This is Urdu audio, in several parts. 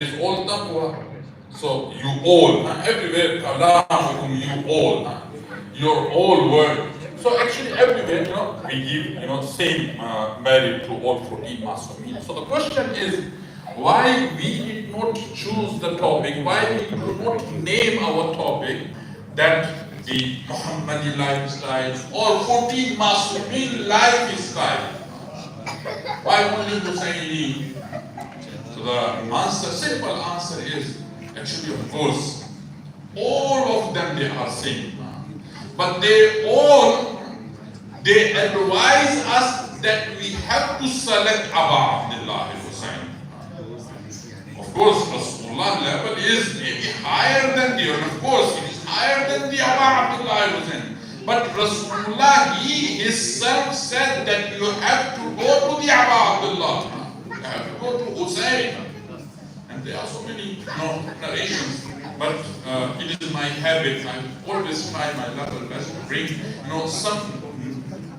is all taqwa. So you all, everywhere, kalamakum, you all, your all word. So actually everywhere, we give, same merit to all 14 Masumeen. So the question is, why we did not choose the topic, why we do not name our topic that the Muhammadi lifestyle or 14 Masumeen lifestyle? Why only Husseini? So the answer, simple answer is, actually of course, all of them they are same. But they advise us that we have to select Aba Abdullah Hussein. Of course, Rasulullah level is maybe higher than the, and of course it is higher than the Aba Abdullah Hussein. But Rasulullah, he himself said that you have to go to the Aba Abdullah. You have to go to Hussein. And there are so many narrations. But it is my habit. I always try my level best to bring, some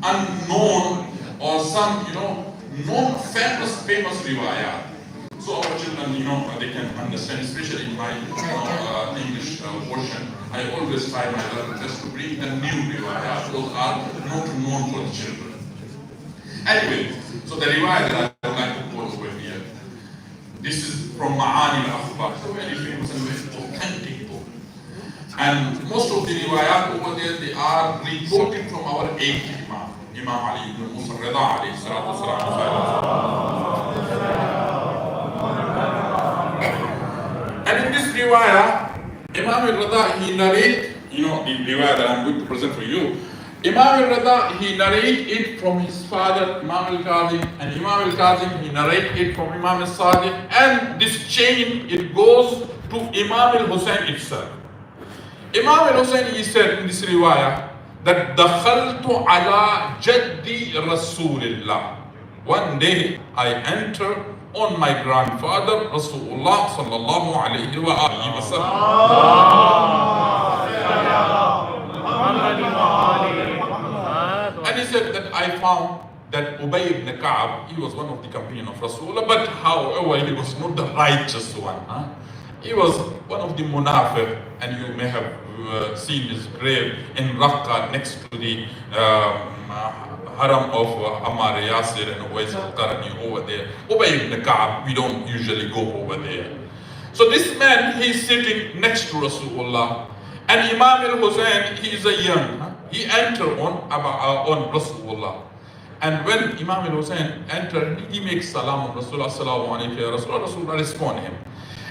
unknown or some, non-famous riwayat. So our children, they can understand, especially in my English portion. I always try my level best to bring the new riwayat. Those are not known for the children. Anyway, so the riwayat that I would like to quote over here. This is from Ma'ani al-Akhbar, a very famous and very authentic book. And most of the riwayat over there, they are reported from our eighth Imam, Imam Ali ibn Musa al-Rida alayhi salatu wasalam. And in this riwayah, Imam al-Rida, he narrates, the riwayah that I'm going to present for you. Imam al-Rida, he narrates it from his father, Imam al-Kazim, and Imam al-Kazim, he narrates it from Imam al-Sadiq, and this chain, it goes to Imam al-Hussein itself. Imam al-Hussein, he said in this riwayah, that دَخَلْتُ عَلَى جَدِّ رَسُولِ اللَّهِ. One day, I entered on my grandfather, Rasulullah sallallahu alayhi wa alihi wa sallam. And he said that I found that Ubay ibn Ka'ab, he was one of the companions of Rasulullah, but however, he was not the righteous one. He was one of the munafiq, and you may have seen his grave in Raqqa next to the haram of Ammar Yasir and Uwais al-Qarni over there. Ubay ibn Ka'ab, we don't usually go over there. So this man, he's sitting next to Rasulullah, and Imam al-Hussein, he is a young, he entered on Rasulullah. And when Imam al-Hussein entered, he makes salam on Rasulullah, assalamu alaykum ya Rasulullah. Rasulullah respond him.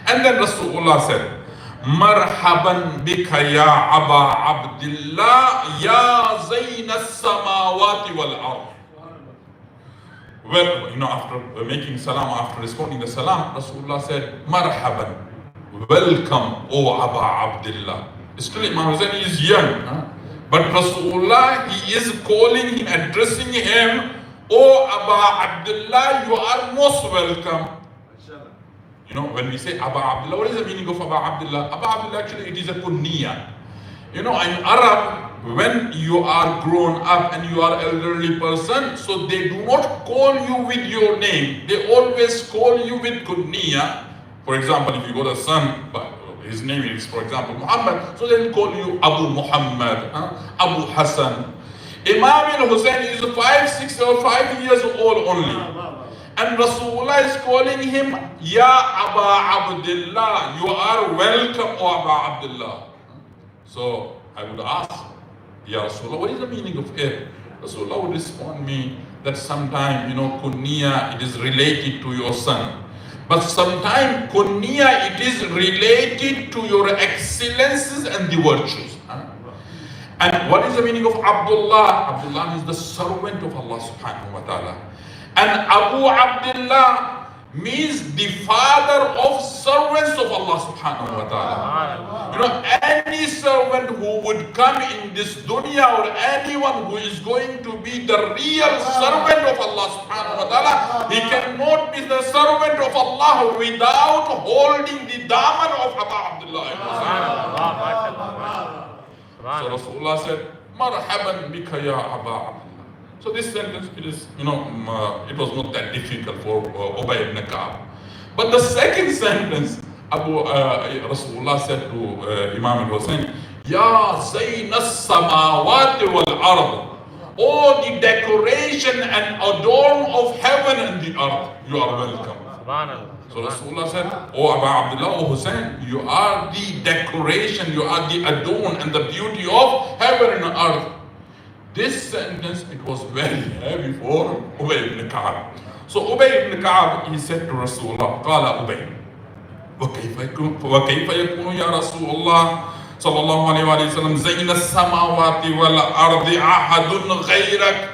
And then Rasulullah said, Marhaban bika ya Aba Abdullah ya Zayn as-samawati wal ard. Well, after making salam, after responding the salam, Rasulullah said, Marhaban, welcome, O Aba Abdullah. Still Imam Hussein is young, but Rasulullah, he is calling him, addressing him, O Aba Abdullah, you are most welcome. When we say Aba Abdullah, what is the meaning of Aba Abdullah? Aba Abdullah, actually, it is a kunniya. In Arab, when you are grown up and you are elderly person, so they do not call you with your name. They always call you with kunniya. For example, if you got a son, but his name is, for example, Muhammad, so they will call you Abu Muhammad, Abu Hassan. Imam al-Hussein is 5, 6 or 5 years old only. And Rasulullah is calling him, Ya Aba Abdullah, you are welcome, O Aba Abdullah. So I would ask, Ya Rasulullah, what is the meaning of it? Rasulullah would respond me that sometime, kunniya, it is related to your son. But sometimes kunniya, it is related to your excellences and the virtues. And what is the meaning of Abdullah? Abdullah is the servant of Allah subhanahu wa ta'ala. And Abu Abdullah means the father of servants of Allah subhanahu wa ta'ala. Any servant who would come in this dunya, or anyone who is going to be the real servant of Allah subhanahu wa ta'ala, he cannot be the servant of Allah without holding the daman of Abu Abdullah. So Rasulullah said, Marhaban bika ya Aba Abdullah. So this sentence, it is, it was not that difficult for Ubay ibn Ka'ab. But the second sentence, Rasulullah said to Imam al-Hussein, Ya Zayn as-samawati wal-ard, oh the decoration and adorn of heaven and the earth, you are welcome. So Rasulullah said, oh Abu Abdullah, oh Hussein, you are the decoration, you are the adorn and the beauty of heaven and earth. This sentence, it was very heavy for Ubay ibn Ka'ab. So Ubay ibn Ka'ab, he said to Rasulullah, قال Ubay, وكيف يكون يا رسول الله صلى الله عليه وسلم زين السماوات والأرض أحد غيرك.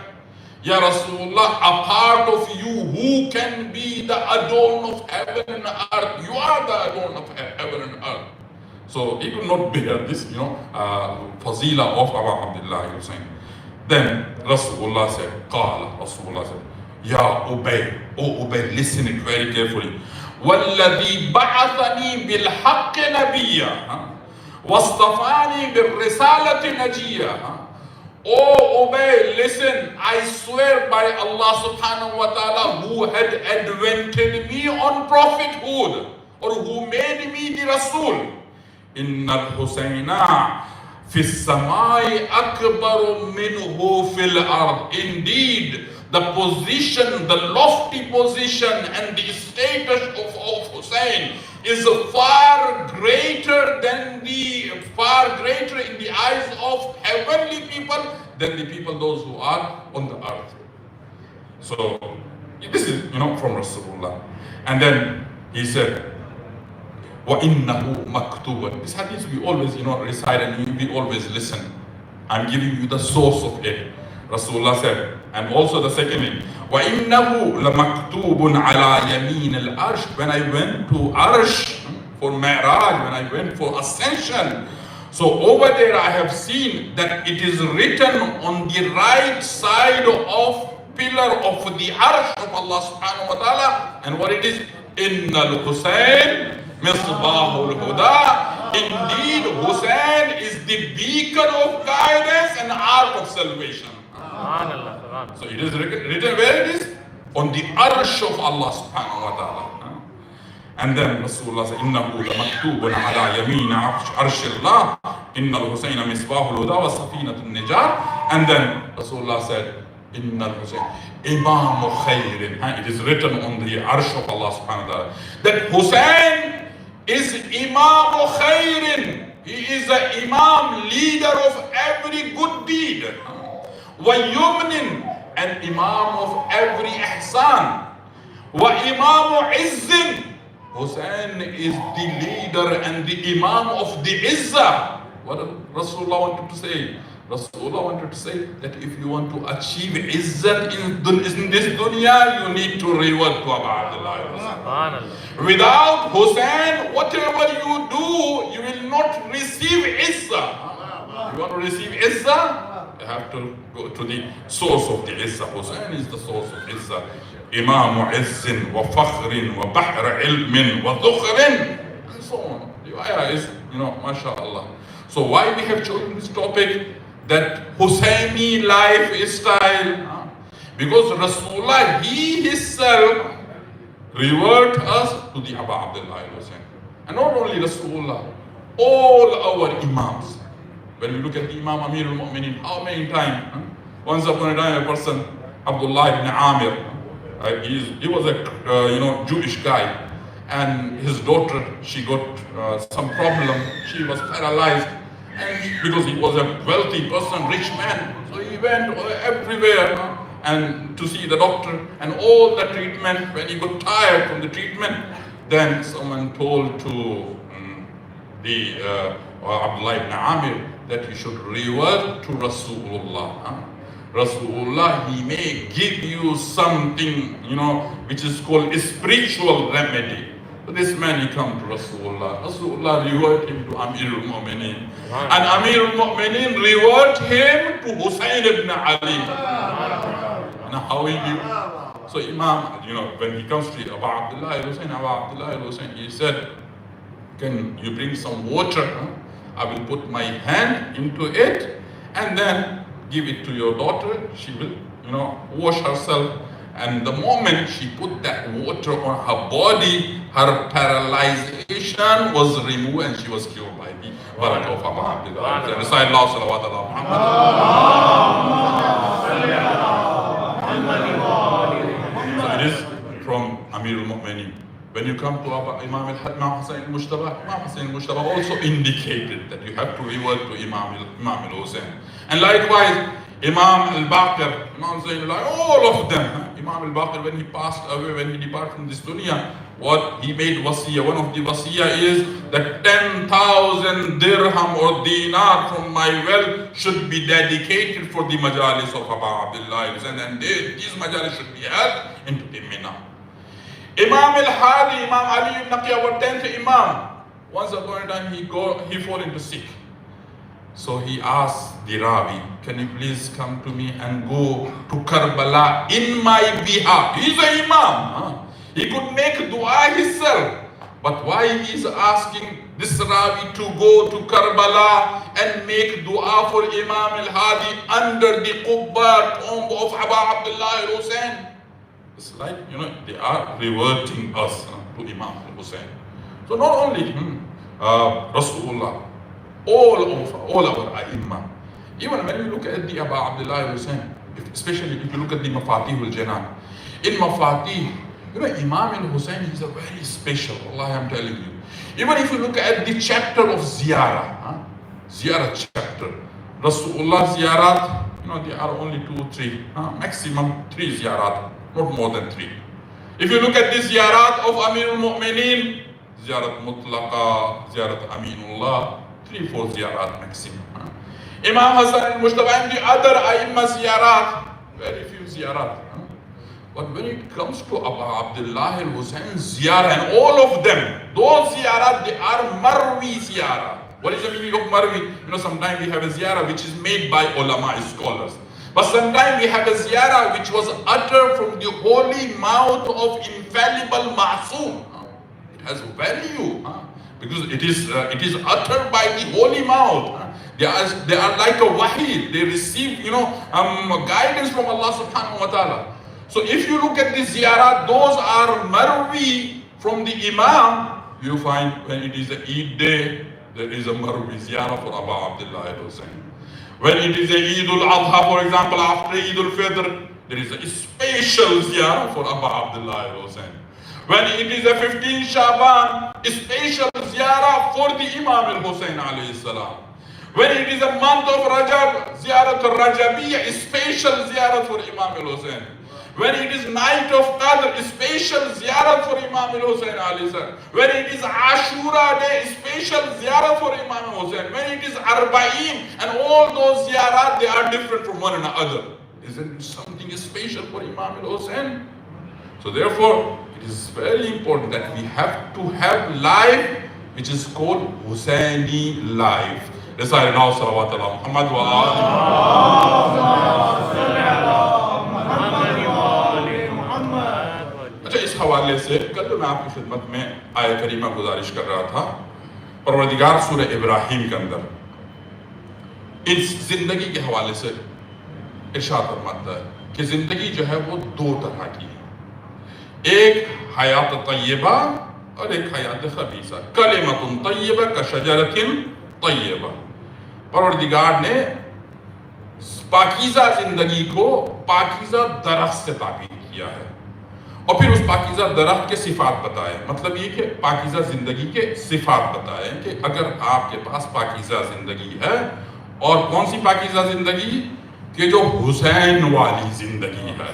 Ya Rasulullah, a part of you, who can be the adorn of heaven and earth? You are the adorn of heaven and earth. So he could not bear this, fazila of Abu Abdullah Hussein. Then Rasulullah said, Rasulullah said, Ya Ubay, oh Ubay, listen it very carefully. وَالَّذِي بَعَثَنِي بِالْحَقِّ نَبِيًّا وَاصْطَفَانِي بِالرِّسَالَةِ نَجِيًّا. Oh Ubay, listen, I swear by Allah subhanahu wa ta'ala, who had advented me on prophethood, or who made me the Rasul. إِنَّ الْحُسَيْنَ فِي السَّمَاءِ أَكْبَرُ مِنْهُ فِي الْأَرْضِ. Indeed, the position, the lofty position and the status of Hussein is far greater in the eyes of heavenly people than the people, those who are on the earth. So this is from Rasulullah. And then he said, وَإِنَّهُ مَكْتُوبًا. This hadith we always recite and we always listen. I'm giving you the source of it. Rasulullah said, and also the second thing, وَإِنَّهُ لَمَكْتُوبٌ عَلَى يَمِينِ الْأَرْشِ. When I went to Arsh for Mi'raj, when I went for ascension, so over there I have seen that it is written on the right side of pillar of the Arsh of Allah subhanahu wa ta'ala, and what it is, إِنَّ الْحُسَيْنِ مِصْبَاحُ الْهُدَى. Indeed, Hussein is the beacon of guidance and ark of salvation. So it is written where it is? On the arsh of Allah subhanahu wa ta'ala. And then Rasulullah said, إِنَّهُ لَمَكْتُوبٌ عَلَى يَمِينَ عَرْشِ اللَّهِ إِنَّ الْحُسَيْنَ مِصْبَاحُ الْهُدَى وَسَفِينَةُ النِّجَاةِ. And then Rasulullah said, إِنَّ الْحُسَيْنَ إِمَامُ خَيْرٍ. It is written on the arsh of Allah subhanahu wa ta'ala that Hussein is Imam Khairin. He is the Imam, leader of every good deed. وَيُمْنٍ, an Imam of every ihsan. وَإِمَامُ عِزٍّ. Hussein is the leader and the Imam of the Izzah. What Rasulullah wanted to say? Rasulullah wanted to say that if you want to achieve Izzat in this dunya, you need to revert to Abu Abdullah. Without Hussein, whatever you do, you will not receive Izzah. You want to receive Izzah? You have to go to the source of the Izzah. Hussein is the source of Izzah. Imam Izzin wa Fakhrin wa Bahr Ilmin wa Dhukhrin, and so on. The ayah is, mashallah. So why we have chosen this topic? That Husseini lifestyle, because Rasulullah, he himself revert us to the Abu Abdullah Hussein. And not only Rasulullah, all our Imams. When we look at the Imam Amir al-Mu'mineen, how many times? Once upon a time, a person, Abdullah ibn Amir, he was a Jewish guy, and his daughter, she got some problem. She was paralyzed. And because he was a wealthy person, rich man, so he went everywhere and to see the doctor and all the treatment. When he got tired from the treatment, then someone told to the Abdullah ibn Amir that he should revert to Rasulullah. Rasulullah, he may give you something, which is called a spiritual remedy. So this man, he come to Rasulullah. Rasulullah reward him to Amir al-Mu'mineen. And Amir al-Mu'mineen reward him to Hussein ibn Ali. Now how he give? So Imam, when he comes to Abu Abdullah Hussein, he said, can you bring some water? I will put my hand into it and then give it to your daughter. She will, wash herself. And the moment she put that water on her body her paralyzation was removed and she was cured by the barakah of Aba Abdullah. Recite Allah salawat ala Muhammad. So it is from Amir al-Mu'mineen. When you come to Imam Hussain al-Mujtaba, Imam Hussain al-Mujtaba also indicated that you have to revert to Imam al-Hussain. And likewise, Imam al-Baqir, Imam Zainullah, all of them. Imam al-Baqir, when he passed away, when he departed from this dunya, what he made wasiyah, one of the wasiyah is that 10,000 dirham or dinar from my wealth should be dedicated for the majalis of Aba Abdullah al-Hussain, and these majalis should be held into the Mina. Imam al-Hadi, Imam Ali ibn Naqi, our 10th Imam, once upon a time he fall into sick. So he asked the Ravi, can you please come to me and go to Karbala in my behalf? He's an Imam. He could make dua himself. But why he is asking this Ravi to go to Karbala and make dua for Imam al-Hadi under the Qubba tomb of Aba Abdullah al-Hussain? It's like, they are reverting us to Imam al-Hussain. So not only Rasulullah, all our A'immah. Even when we look at the Aba Abdullah al-Hussain, especially if you look at the Mafatih al-Janan, in Mafatih, Imam al-Hussain is a very special, Allah I'm telling you. Even if you look at the chapter of Ziyarah, Ziyarah chapter, Rasulullah Ziyarat, there are only 2 or 3, maximum 3 Ziyarat. Not more than 3. If you look at the ziyarat of Amir al-Mu'mineen, ziyarat mutlaqa, ziyarat Aminullah, 3-4 ziyarat maximum. Imam Hassan al-Mujtaba and the other A'immah ziyarat, very few ziyarat. But when it comes to Aba Abdullah al-Hussain ziyarah, and all of them, those ziyarat, they are marwi ziyarah. What is the meaning of marwi? Sometimes we have a ziyarah which is made by ulama, scholars. But sometimes we have a ziyarah which was uttered from the holy mouth of infallible Ma'soom. It has value because it is uttered by the holy mouth. They are like a wahi. They receive guidance from Allah subhanahu wa ta'ala. So if you look at the ziyarah, those are marwi from the Imam. You find when it is a Eid day, there is a marwi ziyarah for Aba Abdullah al-Hussain. When it is a Eid al-Adha, for example, after Eid al-Fitr, there is a special ziyarah for Aba Abdullah al-Hussain. When it is a 15 Shaban, a special ziyarah for the Imam al-Hussain alayhi salam. When it is a month of Rajab, ziyarat al-Rajabiyya, a special ziyarah for Imam al-Hussain. When it is night of Qadr, a special ziyarat for Imam al-Hussain alayhi salam. When it is Ashura day, a special ziyarat for Imam al-Hussain. When it is Arba'in, and all those ziyarat, they are different from one another. Isn't something special for Imam al-Hussain? So therefore, it is very important that we have to have life which is called Hussaini life. Recite now salawat ala Muhammad wa اس حوالے سے کل میں آپ کی خدمت میں آیت کریمہ گزارش کر رہا تھا. پروردگار سورہ ابراہیم کے اندر اس زندگی کے حوالے سے ارشاد فرماتا ہے کہ زندگی جو ہے وہ 2 طرح کی ہے. ایک حیات طیبہ اور ایک حیات خبیثہ. کلمۃ طیبہ کشجرۃ طیبہ. پروردگار نے پاکیزہ زندگی کو پاکیزہ درخت سے تعبیر کیا ہے اور پھر اس پاکیزہ درخت کے صفات بتائے. مطلب یہ کہ پاکیزہ زندگی کے صفات بتائے کہ اگر آپ کے پاس پاکیزہ زندگی ہے, اور کون سی پاکیزہ زندگی کہ جو حسین والی زندگی ہے,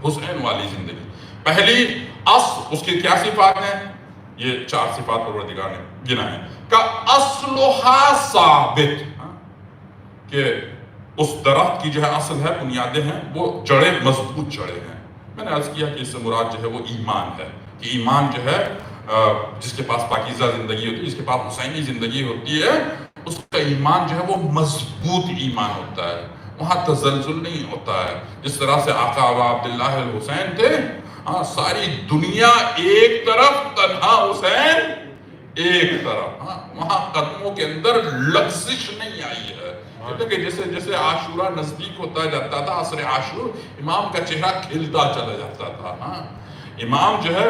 حسین والی زندگی. پہلی اصل اس کی کیا صفات ہیں؟ یہ 4 صفات پروردگار نے گنائے کہ اصلها ثابت, کہ اس درخت کی جو ہے اصل ہے, بنیادیں ہیں, وہ جڑیں مضبوط جڑیں ہیں. میں نے عرض کیا کہ اس سے مراد جو ہے وہ ایمان ہے, کہ ایمان جو ہے جس کے پاس پاکیزہ زندگی ہوتی ہے, جس کے پاس حسینی زندگی ہوتی ہے, اس کا ایمان جو ہے وہ مضبوط ایمان ہوتا ہے, وہاں تزلزل نہیں ہوتا ہے. جس طرح سے آقا ابا عبداللہ الحسین تھے, ساری دنیا ایک طرف, تنہا حسین ایک طرف, وہاں قدموں کے اندر لغزش نہیں آئی ہے. کہتے کہ جیسے جیسے عاشورہ نزدیک ہوتا جاتا تھا, عصر عاشور, امام کا چہرہ کھلتا چلا جاتا تھا. امام جو ہے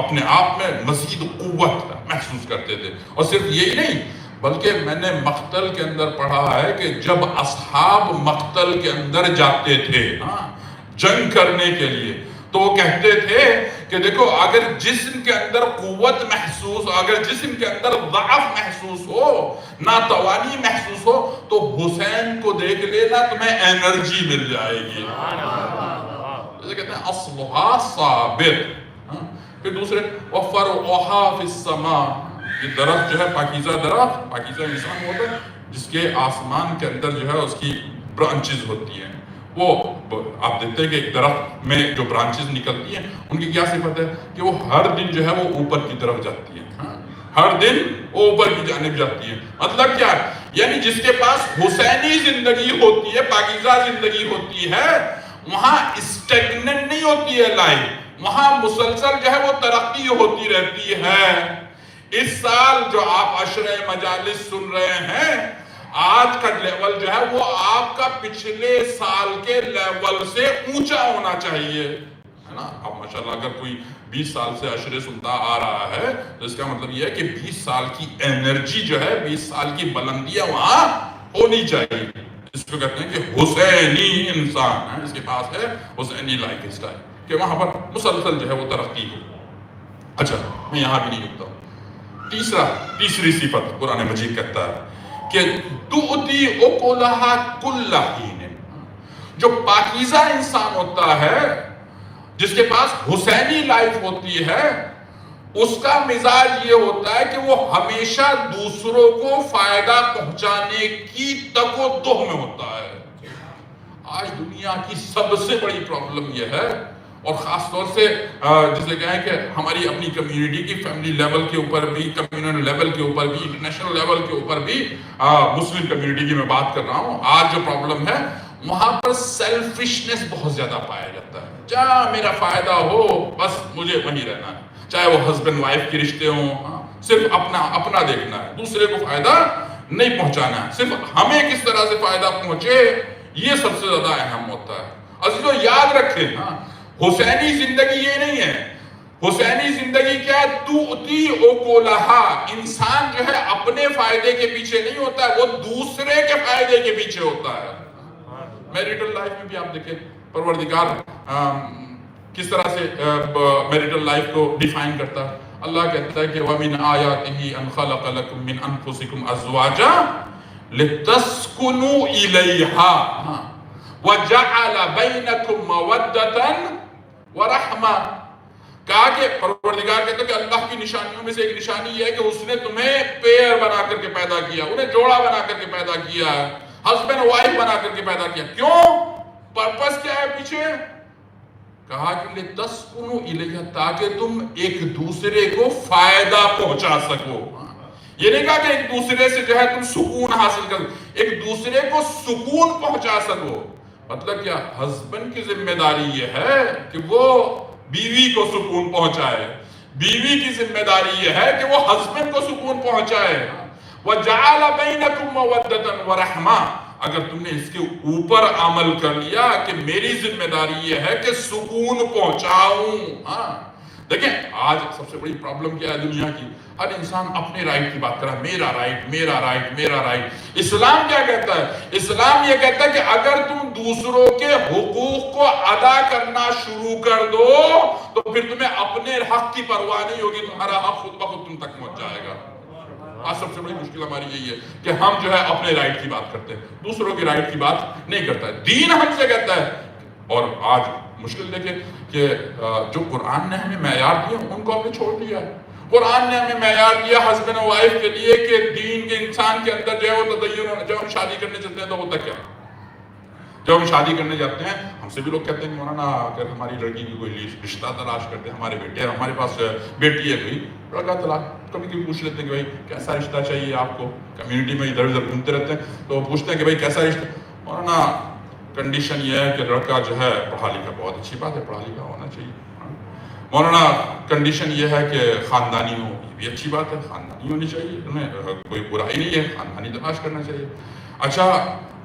اپنے آپ میں مزید قوت محسوس کرتے تھے. اور صرف یہی نہیں بلکہ میں نے مقتل کے اندر پڑھا ہے کہ جب اصحاب مقتل کے اندر جاتے تھے جنگ کرنے کے لیے تو وہ کہتے تھے کہ دیکھو اگر جسم کے اندر قوت محسوس، اگر جسم کے اندر ضعف محسوس ہو، ناتوانی محسوس ہو، تو حسین کو دیکھ لینا تمہیں انرجی مل جائے گی. جیسے کہتے ہیں اصلها ثابت. پھر دوسرے وَفَرْعُهَا فِي السَّمَاءِ، یہ درخت جو ہے پاکیزہ درخت، پاکیزہ انسان ہوتا ہے جس کے آسمان کے اندر جو ہے اس کی برانچز ہوتی ہیں. وہ آپ دیکھتے ہیں کہ ایک درخت میں جو برانچز نکلتی ہیں ان کی کیا صفت ہے کہ وہ ہر دن جو ہے وہ اوپر کی طرف جاتی ہیں، ہر دن وہ اوپر کی جانب جاتی ہے. مطلب کیا ہے؟ یعنی جس کے پاس حسینی زندگی ہوتی ہے، پاکیزہ زندگی ہوتی ہے، وہاں اسٹیگننٹ نہیں ہوتی ہے لائف، وہاں مسلسل جو ہے وہ ترقی ہوتی رہتی ہے. اس سال جو آپ عشرہ مجالس سن رہے ہیں، آج کا لیول جو ہے وہ آپ کا پچھلے سال کے لیول سے اونچا ہونا چاہیے، ہے نا. اب ماشاءاللہ اگر کوئی 20 سال سے عشرے سنتا آ رہا ہے تو اس کا مطلب یہ ہے کہ 20 سال کی انرجی جو ہے، 20 سال کی بلندیاں وہاں ہونی چاہیے. اس کو کہتے ہیں کہ حسینی انسان ہے، اس کے پاس ہے حسینی لائف اسٹائل، کہ وہاں پر مسلسل جو ہے وہ ترقی ہو. اچھا میں یہاں بھی نہیں رکتا ہوں. تیسری صفت قرآن مجید کہتا ہے کہ تُؤْتِي أُكُلَهَا كُلَّ حِينٍ. جو پاکیزہ انسان ہوتا ہے، جس کے پاس حسینی لائف ہوتی ہے، اس کا مزاج یہ ہوتا ہے کہ وہ ہمیشہ دوسروں کو فائدہ پہنچانے کی تگ و دو میں ہوتا ہے. آج دنیا کی سب سے بڑی پرابلم یہ ہے، اور خاص طور سے جسے کہیں کہ ہماری اپنی کمیونٹی کی فیملی لیول کے اوپر بھی، کمیونٹی لیول کے اوپر بھی، انٹرنیشنل لیول کے اوپر بھی، مسلم کمیونٹی کی میں بات کر رہا ہوں، آج جو پرابلم ہے وہاں پر سیلفشنس بہت زیادہ پایا جاتا ہے. جہاں میرا فائدہ ہو بس مجھے وہیں رہنا ہے، چاہے وہ ہسبینڈ وائف کے رشتے ہوں، صرف اپنا دیکھنا ہے، دوسرے کو فائدہ نہیں پہنچانا ہے، صرف ہمیں کس طرح سے فائدہ پہنچے یہ سب سے زیادہ اہم ہوتا ہے. عزیزو یاد رکھیں، حسینی زندگی یہ نہیں ہے. حسینی زندگی کیا ہے؟ تُؤْتِي أُكُلَهَا. انسان جو ہے اپنے فائدے کے پیچھے نہیں ہوتا ہے، وہ دوسرے کے فائدے کے پیچھے ہوتا ہے. میریٹل لائف میں بھی آپ دیکھیں پروردگار کس طرح سے میریٹل لائف کو ڈیفائن کرتا ہے. اللہ کہتا ہے کہ وَمِنْ آيَاتِهِ أَنْ خَلَقَ لَكُم مِّنْ أَنفُسِكُمْ أَزْوَاجًا لِتَسْكُنُوا إِلَيْهَا وَجَعَلَ بَيْنَكُمْ مَوَدَّةً وَرَحْمَةً. کہا کہ پروردگار کہتا ہے کہ اللہ کی نشانیوں میں سے ایک نشانی یہ ہے کہ اس نے تمہیں پیر بنا کر کے پیدا کیا، انہیں جوڑا بنا کر کے پیدا کیا، ہسبینڈ وائف بنا کر کے پیدا کیا. کیوں؟ پرپس کیا ہے پیچھے؟ کہا کہ لِتَسْكُنُوا إِلَيْهَا، تاکہ تم ایک دوسرے کو فائدہ پہنچا سکو. یہ نہیں کہا کہ ایک دوسرے سے جو ہے تم سکون حاصل کرو، ایک دوسرے کو سکون پہنچا سکو. مطلب کیا؟ ہسبینڈ کی ذمہ داری یہ ہے کہ وہ بیوی کو سکون پہنچائے، بیوی کی ذمہ داری یہ ہے کہ وہ ہسبینڈ کو سکون پہنچائے. وَجَعَلَ بَيْنَكُمْ مَوَدَّةً وَرَحْمَةً. اگر تم نے اس کے اوپر عمل کر لیا کہ میری ذمہ داری یہ ہے کہ سکون پہنچاؤں. دیکھیں آج سب سے بڑی پرابلم کیا ہے دنیا کی؟ ہر انسان اپنے رائٹ کی بات کر رہا ہے، میرا رائٹ، میرا رائٹ، میرا رائٹ. اسلام کیا کہتا ہے؟ اسلام یہ کہتا ہے کہ اگر تم دوسروں کے حقوق کو ادا کرنا شروع کر دو تو پھر تمہیں اپنے حق کی پرواہ نہیں ہوگی، تمہارا حق خود بخود تم تک پہنچ جائے گا. آج سب سے بڑی مشکل ہماری یہی ہے کہ ہم جو ہے اپنے رائٹ کی بات کرتے ہیں، دوسروں کی رائٹ کی بات نہیں کرتا ہے. دین ہم سے کہتا ہے، اور آج مشکل دیکھیں کہ جو قرآن نے ہمیں معیار دیے ان کو ہم نے چھوڑ دیا. قرآن نے ہمیں معیار دیا ہسبینڈ و وائف کے لیے کہ دین کے انسان کے اندر جو ہے وہ تدین ہونا. جب ہم شادی کرنے چلتے ہیں تو ہوتا کیا؟ جب ہم شادی کرنے جاتے ہیں ہم سے بھی لوگ کہتے ہیں کہ مولانا اگر ہماری لڑکی کی کوئی رشتہ تلاش کرتے ہیں، ہمارے بیٹے ہمارے پاس بیٹی ہے کوئی لڑکا تلاش، کبھی کبھی پوچھ لیتے ہیں کہ بھائی کیسا رشتہ چاہیے آپ کو. کمیونٹی میں ادھر ادھر گھومتے رہتے ہیں تو پوچھتے ہیں کہ بھائی کیسا رشتہ. مولانا کنڈیشن یہ ہے کہ لڑکا جو ہے پڑھا لکھا، بہت اچھی بات ہے پڑھا لکھا ہونا چاہیے. مولانا کنڈیشن یہ ہے کہ خاندانی ہو، یہ بھی اچھی بات ہے، خاندانی ہونی چاہیے، انہیں کوئی برائی نہیں ہے، خاندانی تلاش کرنا چاہیے. اچھا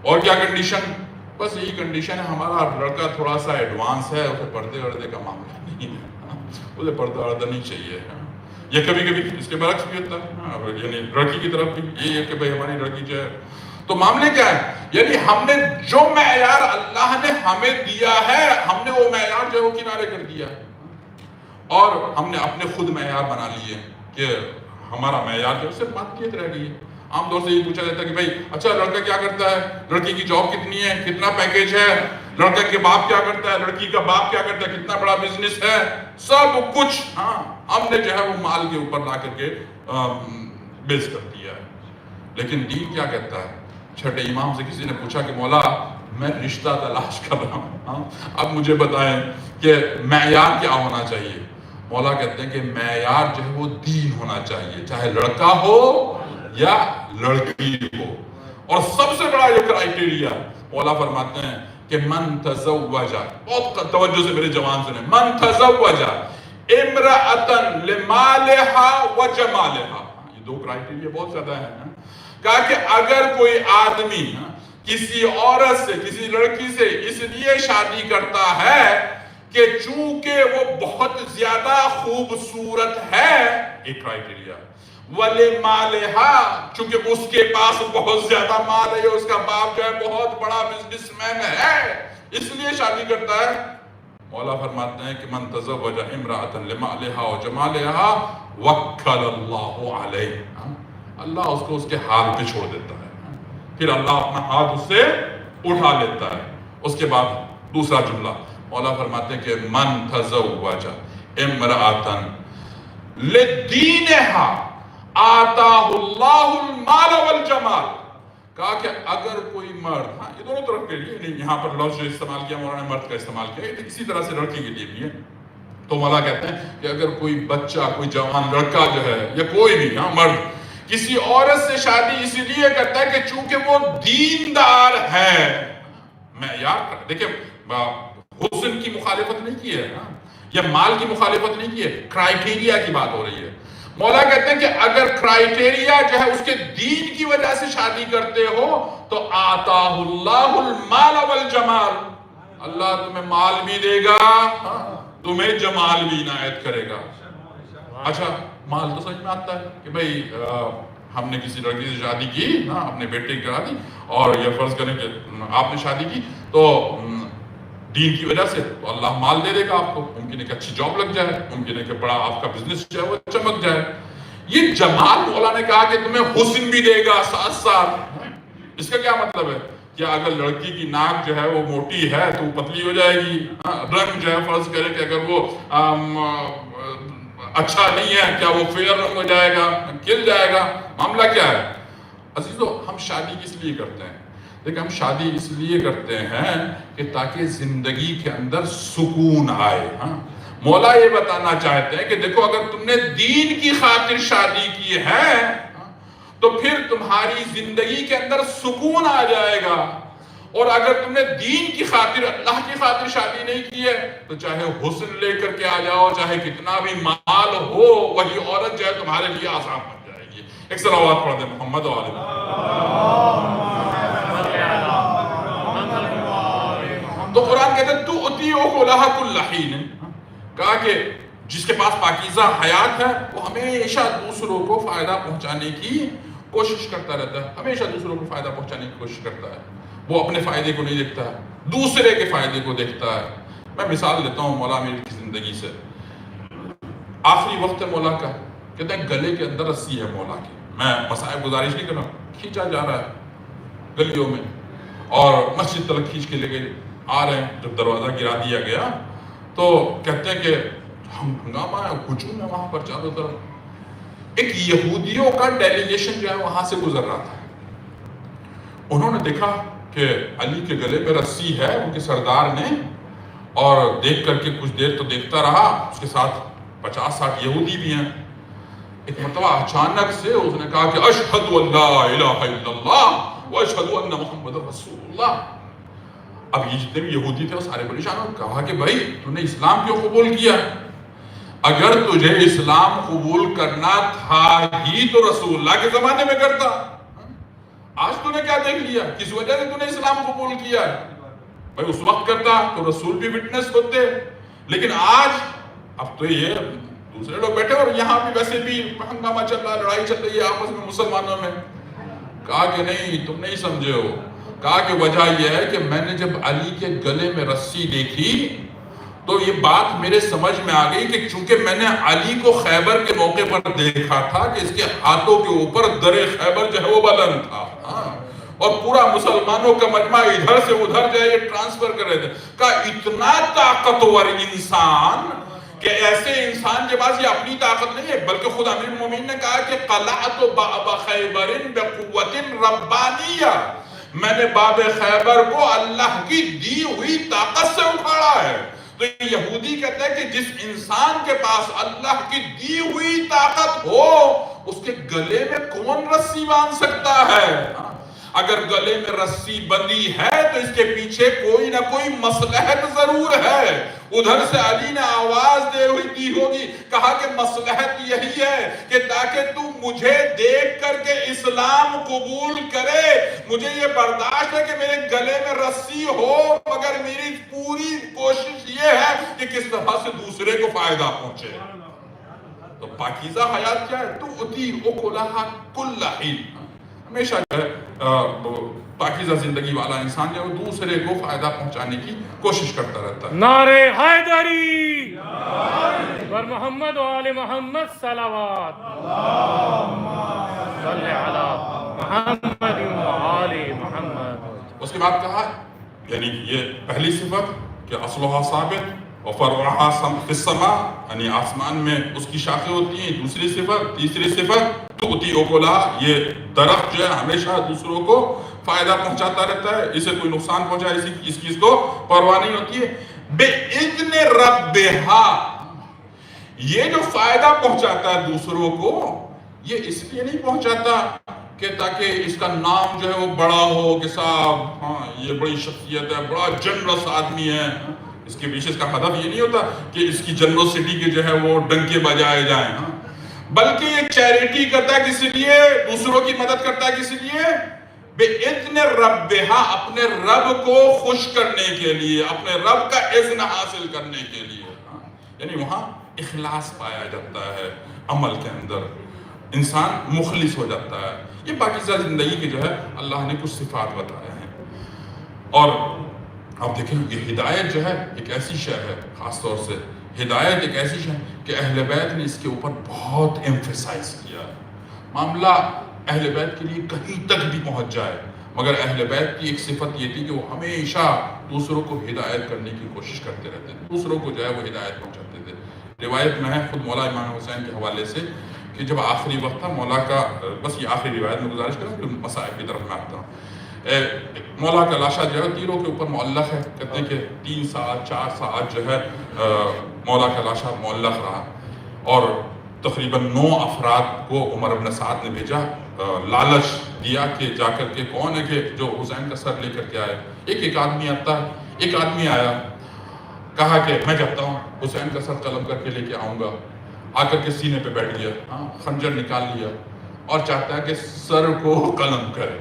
اور کیا کنڈیشن؟ بس یہی کنڈیشن ہے ہمارا لڑکا تھوڑا سا ایڈوانس ہے، اسے پردے وردے کا معاملہ نہیں ہے. اسے پردہ وردہ نہیں چاہیے. یہ کبھی کبھی اس کے برعکس بھی ہوتا ہے, یعنی لڑکی کی طرف بھی یہ ہے کہ بھائی ہماری لڑکی جو ہے. تو معاملے کیا ہے, یعنی ہم نے جو معیار اللہ نے ہمیں دیا ہے, ہم نے وہ معیار جو ہے وہ کنارے کر دیا اور ہم نے اپنے خود معیار بنا لیے کہ ہمارا معیار جو ہے صرف مادیت رہ گئی ہے. عام طور سے یہ پوچھا جاتا ہے کہ بھائی اچھا لڑکا کیا کرتا ہے, لڑکی کی جاب کتنی ہے, کتنا پیکیج ہے, لڑکے کے باپ کیا کرتا ہے, لڑکی کا باپ کیا کرتا ہے, کتنا بڑا بزنس ہے, سب کچھ ہم نے جو ہے وہ مال کے اوپر لا کر کے بیس کر دیا ہے. لیکن دین کیا کہتا ہے؟ چھٹے امام سے کسی نے پوچھا کہ مولا میں رشتہ تلاش کر رہا ہوں, اب مجھے بتائیں کہ معیار کیا ہونا چاہیے. مولا کہتے ہیں کہ معیار جو ہے وہ دین ہونا چاہیے, چاہے لڑکا ہو یا لڑکی ہو. اور سب سے بڑا یہ کرائیٹیریا مولا فرماتے ہیں کہ من تزوج, بہت توجہ سے میرے جوان سنیں, من تزوج امرأتن لمالها و جمالها. یہ دو کرائیٹیریا بہت زیادہ ہیں. کہا کہ اگر کوئی آدمی کسی عورت سے, کسی لڑکی سے اس لیے شادی کرتا ہے کہ چونکہ وہ بہت زیادہ خوبصورت ہے, ایک کرائیٹیریا, وَلِمَالِهَا, چونکہ اس کے پاس بہت زیادہ مال ہے, اس کا باپ جو ہے بہت بڑا بزنس مین ہے, اس لیے شادی کرتا ہے. مولا فرماتے ہیں کہ من تزوج امرأة لمالها وجمالها وکل اللہ علیہ, اللہ اس کو اس کے حال پہ چھوڑ دیتا ہے, پھر اللہ اپنا ہاتھ اس سے اٹھا لیتا ہے. اس کے بعد دوسرا جملہ مولا فرماتے ہیں کہ من تزوج امرأة لدینها آتاہ اللہ المال والجمال. کہا کہ اگر کوئی مرد, یہ دونوں طرف کے لیے, یہاں پر لفظ جو استعمال کیا مولانا نے مرد کا استعمال کیا, اسی طرح سے لڑکی کے لیے بھی ہے. تو مولا کہتے ہیں کہ اگر کوئی بچہ, کوئی جوان لڑکا جو ہے یا کوئی بھی مرد کسی عورت سے شادی اس لیے کرتا ہے کہ چونکہ وہ دیندار ہے, معیار دیکھیں, حسن کی مخالفت نہیں کی ہے یا مال کی مخالفت نہیں کی ہے, کرائیٹیریا کی بات ہو رہی ہے. مولا کہتے ہیں کہ اگر کرائیٹیریا جو ہے اس کے دین کی وجہ سے شادی کرتے ہو تو آتاہ اللہ المال والجمال, اللہ تمہیں مال بھی دے گا, تمہیں جمال بھی عنایت کرے گا. اچھا مال تو سمجھ میں آتا ہے کہ بھئی ہم نے کسی لڑکی سے شادی کی, اپنے بیٹے کی کرا دی, اور یہ فرض کریں کہ آپ نے شادی کی تو دین کی وجہ سے, تو اللہ مال دے دے گا آپ کو. ممکن ہے کہ اچھی جاب لگ جائے, ممکن ہے کہ بڑا آپ کا بزنس جو ہے وہ چمک جائے. یہ جمال مولا نے کہا کہ تمہیں حسن بھی دے گا ساتھ ساتھ. اس کا کیا مطلب ہے؟ کہ اگر لڑکی کی ناک جو ہے وہ موٹی ہے تو وہ پتلی ہو جائے گی, رنگ جو ہے فرض کریں کہ اگر وہ اچھا نہیں ہے کیا وہ فیئر رنگ ہو جائے گا, کھل جائے گا. معاملہ کیا ہے عزیزو؟ ہم شادی کس لیے کرتے ہیں؟ دیکھیں ہم شادی اس لیے کرتے ہیں کہ تاکہ زندگی کے اندر سکون آئے. مولا یہ بتانا چاہتے ہیں کہ دیکھو اگر تم نے دین کی خاطر شادی کی ہے تو پھر تمہاری زندگی کے اندر سکون آ جائے گا, اور اگر تم نے دین کی خاطر, اللہ کی خاطر شادی نہیں کی ہے تو چاہے حسن لے کر کے آ جاؤ, چاہے کتنا بھی مال ہو, وہی عورت جو ہے تمہارے لیے آسان بن جائے گی. ایک صلوات پڑھ دیں محمد و آل محمد. تو قرآن کہتے ہیں تُؤْتِيُهُ لَهَا كُلَّ حِينٍ, کہا کہ جس کے پاس پاکیزہ حیات ہے وہ ہمیشہ دوسروں کو فائدہ پہنچانے کی کوشش کرتا رہتا ہے, ہمیشہ دوسروں کو فائدہ پہنچانے کی کوشش کرتا ہے. وہ اپنے فائدے کو نہیں دیکھتا ہے, دوسرے کے فائدے کو دیکھتا ہے. میں مثال لیتا ہوں مولا امیر کی زندگی سے. آخری وقت ہے مولا کا, کہتے ہیں گلے کے اندر رسی ہے مولا کی, میں مسائب گزارش نہیں کر رہا ہوں, کھینچا جا رہا ہے گلیوں میں اور مسجد تلک کھینچ کے لے کے آ رہے ہیں. جب دروازہ گرا دیا گیا تو کہتے ہیں کہ ہنگامہ ہے, ہجوم ہے وہاں پر چاروں طرف. ایک یہودیوں کا ڈیلیگیشن جو ہے وہاں سے گزر رہا تھا. انہوں نے دیکھا کہ علی کے گلے پہ رسی ہے ان کے سردار نے, اور دیکھ کر کے کچھ دیر تو دیکھتا رہا, اس کے ساتھ 50-60 یہودی بھی ہیں. ایک مرتبہ اچانک سے اس نے کہا کہ اشہد ان لا الہ الا اللہ و اشہد ان محمد رسول اللہ. اب یہ جتنے بھی یہودی تھے وہ سارے پریشان ہو, کہا کہ بھائی تو نے اسلام کیوں قبول کیا؟ اگر تجھے اسلام قبول کرنا تھا ہی تو رسول اللہ کے زمانے میں کرتا. آج تو نے کیا دیکھ لیا, کس وجہ سے تو نے اسلام قبول کیا ہے؟ بھائی اس وقت کرتا تو رسول بھی وٹنس ہوتے, لیکن آج اب تو یہ دوسرے لوگ بیٹھے اور یہاں بھی ویسے بھی ہنگامہ چل رہا ہے، لڑائی چل رہی ہے آپس میں مسلمانوں میں. کہا کہ نہیں تم نہیں سمجھے ہو. کہا کہ وجہ یہ ہے کہ میں نے جب علی کے گلے میں رسی دیکھی تو یہ بات میرے سمجھ میں آ گئی کہ چونکہ میں نے علی کو خیبر کے موقع پر دیکھا تھا کہ اس کے ہاتھوں کے اوپر در خیبر جو ہے وہ بلند تھا، اور پورا مسلمانوں کا مجمع ادھر سے ادھر جو ہے یہ ٹرانسفر کر رہے تھے. کہا اتنا طاقتور انسان کہ ایسے انسان کے پاس یہ اپنی طاقت نہیں ہے، بلکہ خود امیر المومنین نے کہا کہ قلعت باب خیبر بقوت ربانیہ، میں نے باب خیبر کو اللہ کی دی ہوئی طاقت سے اکھاڑا ہے. تو یہودی کہتے ہیں کہ جس انسان کے پاس اللہ کی دی ہوئی طاقت ہو اس کے گلے میں کون رسی باندھ سکتا ہے؟ اگر گلے میں رسی بندی ہے تو اس کے پیچھے کوئی نہ کوئی مصلحت ضرور ہے. ادھر سے علی نے آواز دے ہوئی دی ہوگی، کہا کہ مصلحت یہی ہے کہ تاکہ تو مجھے دیکھ کر کے اسلام قبول کرے. مجھے یہ برداشت ہے کہ میرے گلے میں رسی ہو، مگر میری پوری کوشش یہ ہے کہ کس طرح سے دوسرے کو فائدہ پہنچے. تو پاکیزہ حیات کیا ہے؟ تؤتی اکلہا کل حین، ہمیشہ جو ہے پاکیزہ زندگی والا انسان جو ہے دوسرے کو فائدہ پہنچانے کی کوشش کرتا رہتا ہے. نعرہ حیدری بر محمد و آل محمد صلوات، صلی علی محمد و آل محمد. اس کے بعد کہا یعنی یہ پہلی صفت کہ اصلها ثابت وفرعها فی السماء، یعنی آسمان میں اس کی شاخیں ہوتی ہیں. دوسری صفت، تیسری صفت تؤتی اکلہا، یہ درخت جو ہے ہمیشہ دوسروں کو فائدہ پہنچاتا رہتا ہے، اسے کوئی نقصان پہنچائے اس چیز کو پرواہ نہیں ہوتی ہے. بِإِذْنِ رَبِّهَا، یہ جو فائدہ پہنچاتا ہے دوسروں کو یہ اس لیے نہیں پہنچاتا کہ تاکہ اس کا نام جو ہے وہ بڑا ہو کہ صاحب ہاں یہ بڑی شخصیت ہے، بڑا جنرس آدمی ہے. اس کے پیچھے اس کا ہدف یہ نہیں ہوتا کہ اس کی جنرسٹی کے جو ہے وہ ڈنکے بجائے جائیں، بلکہ یہ چیریٹی کرتا ہے کس لیے؟ دوسروں کی مدد کرتا ہے کس لیے؟ بِإِذْنِ رَبِّهَا، اپنے رب کو خوش کرنے کے لیے، اپنے رب کا اذن حاصل کرنے کے لیے. یعنی وہاں اخلاص پایا جاتا ہے، عمل کے اندر انسان مخلص ہو جاتا ہے. یہ پاکیزہ زندگی کے جو ہے اللہ نے کچھ صفات بتائے ہیں. اور آپ دیکھیں یہ ہدایت جو ہے ایک ایسی شے ہے، خاص طور سے ہدایت ایک ایسی شے کہ اہل بیت نے اس کے اوپر بہت ایمفیسائز کیا. معاملہ اہل بیت کے لیے کہیں تک بھی پہنچ جائے، مگر اہل بیت کی ایک صفت یہ تھی کہ وہ ہمیشہ دوسروں کو ہدایت کرنے کی کوشش کرتے رہتے تھے، دوسروں کو جو ہے وہ ہدایت پہنچاتے تھے. روایت میں ہے خود مولا امام حسین کے حوالے سے کہ جب آخری وقت تھا مولا کا، بس یہ آخری روایت میں گزارش کروں پھر مسائل کی طرف میں آتا ہوں. مولا کا لاشا جو ہے تیروں کے اوپر معلق ہے. کہتے ہیں کہ 3 ساعت 4 ساعت جو ہے مولا کا لاشا معلق رہا، اور تقریباً 9 افراد کو عمر بن سعد نے بھیجا، لالچ دیا کہ جا کر کے کون ہے کہ جو حسین کا سر لے کر کے آئے. ایک آدمی آتا ہے. ایک آدمی آیا، کہا کہ میں جاتا ہوں حسین کا سر قلم کر کے لے کے آؤں گا. آ کر کے سینے پہ بیٹھ گیا، خنجر نکال لیا اور چاہتا ہے کہ سر کو قلم کرے.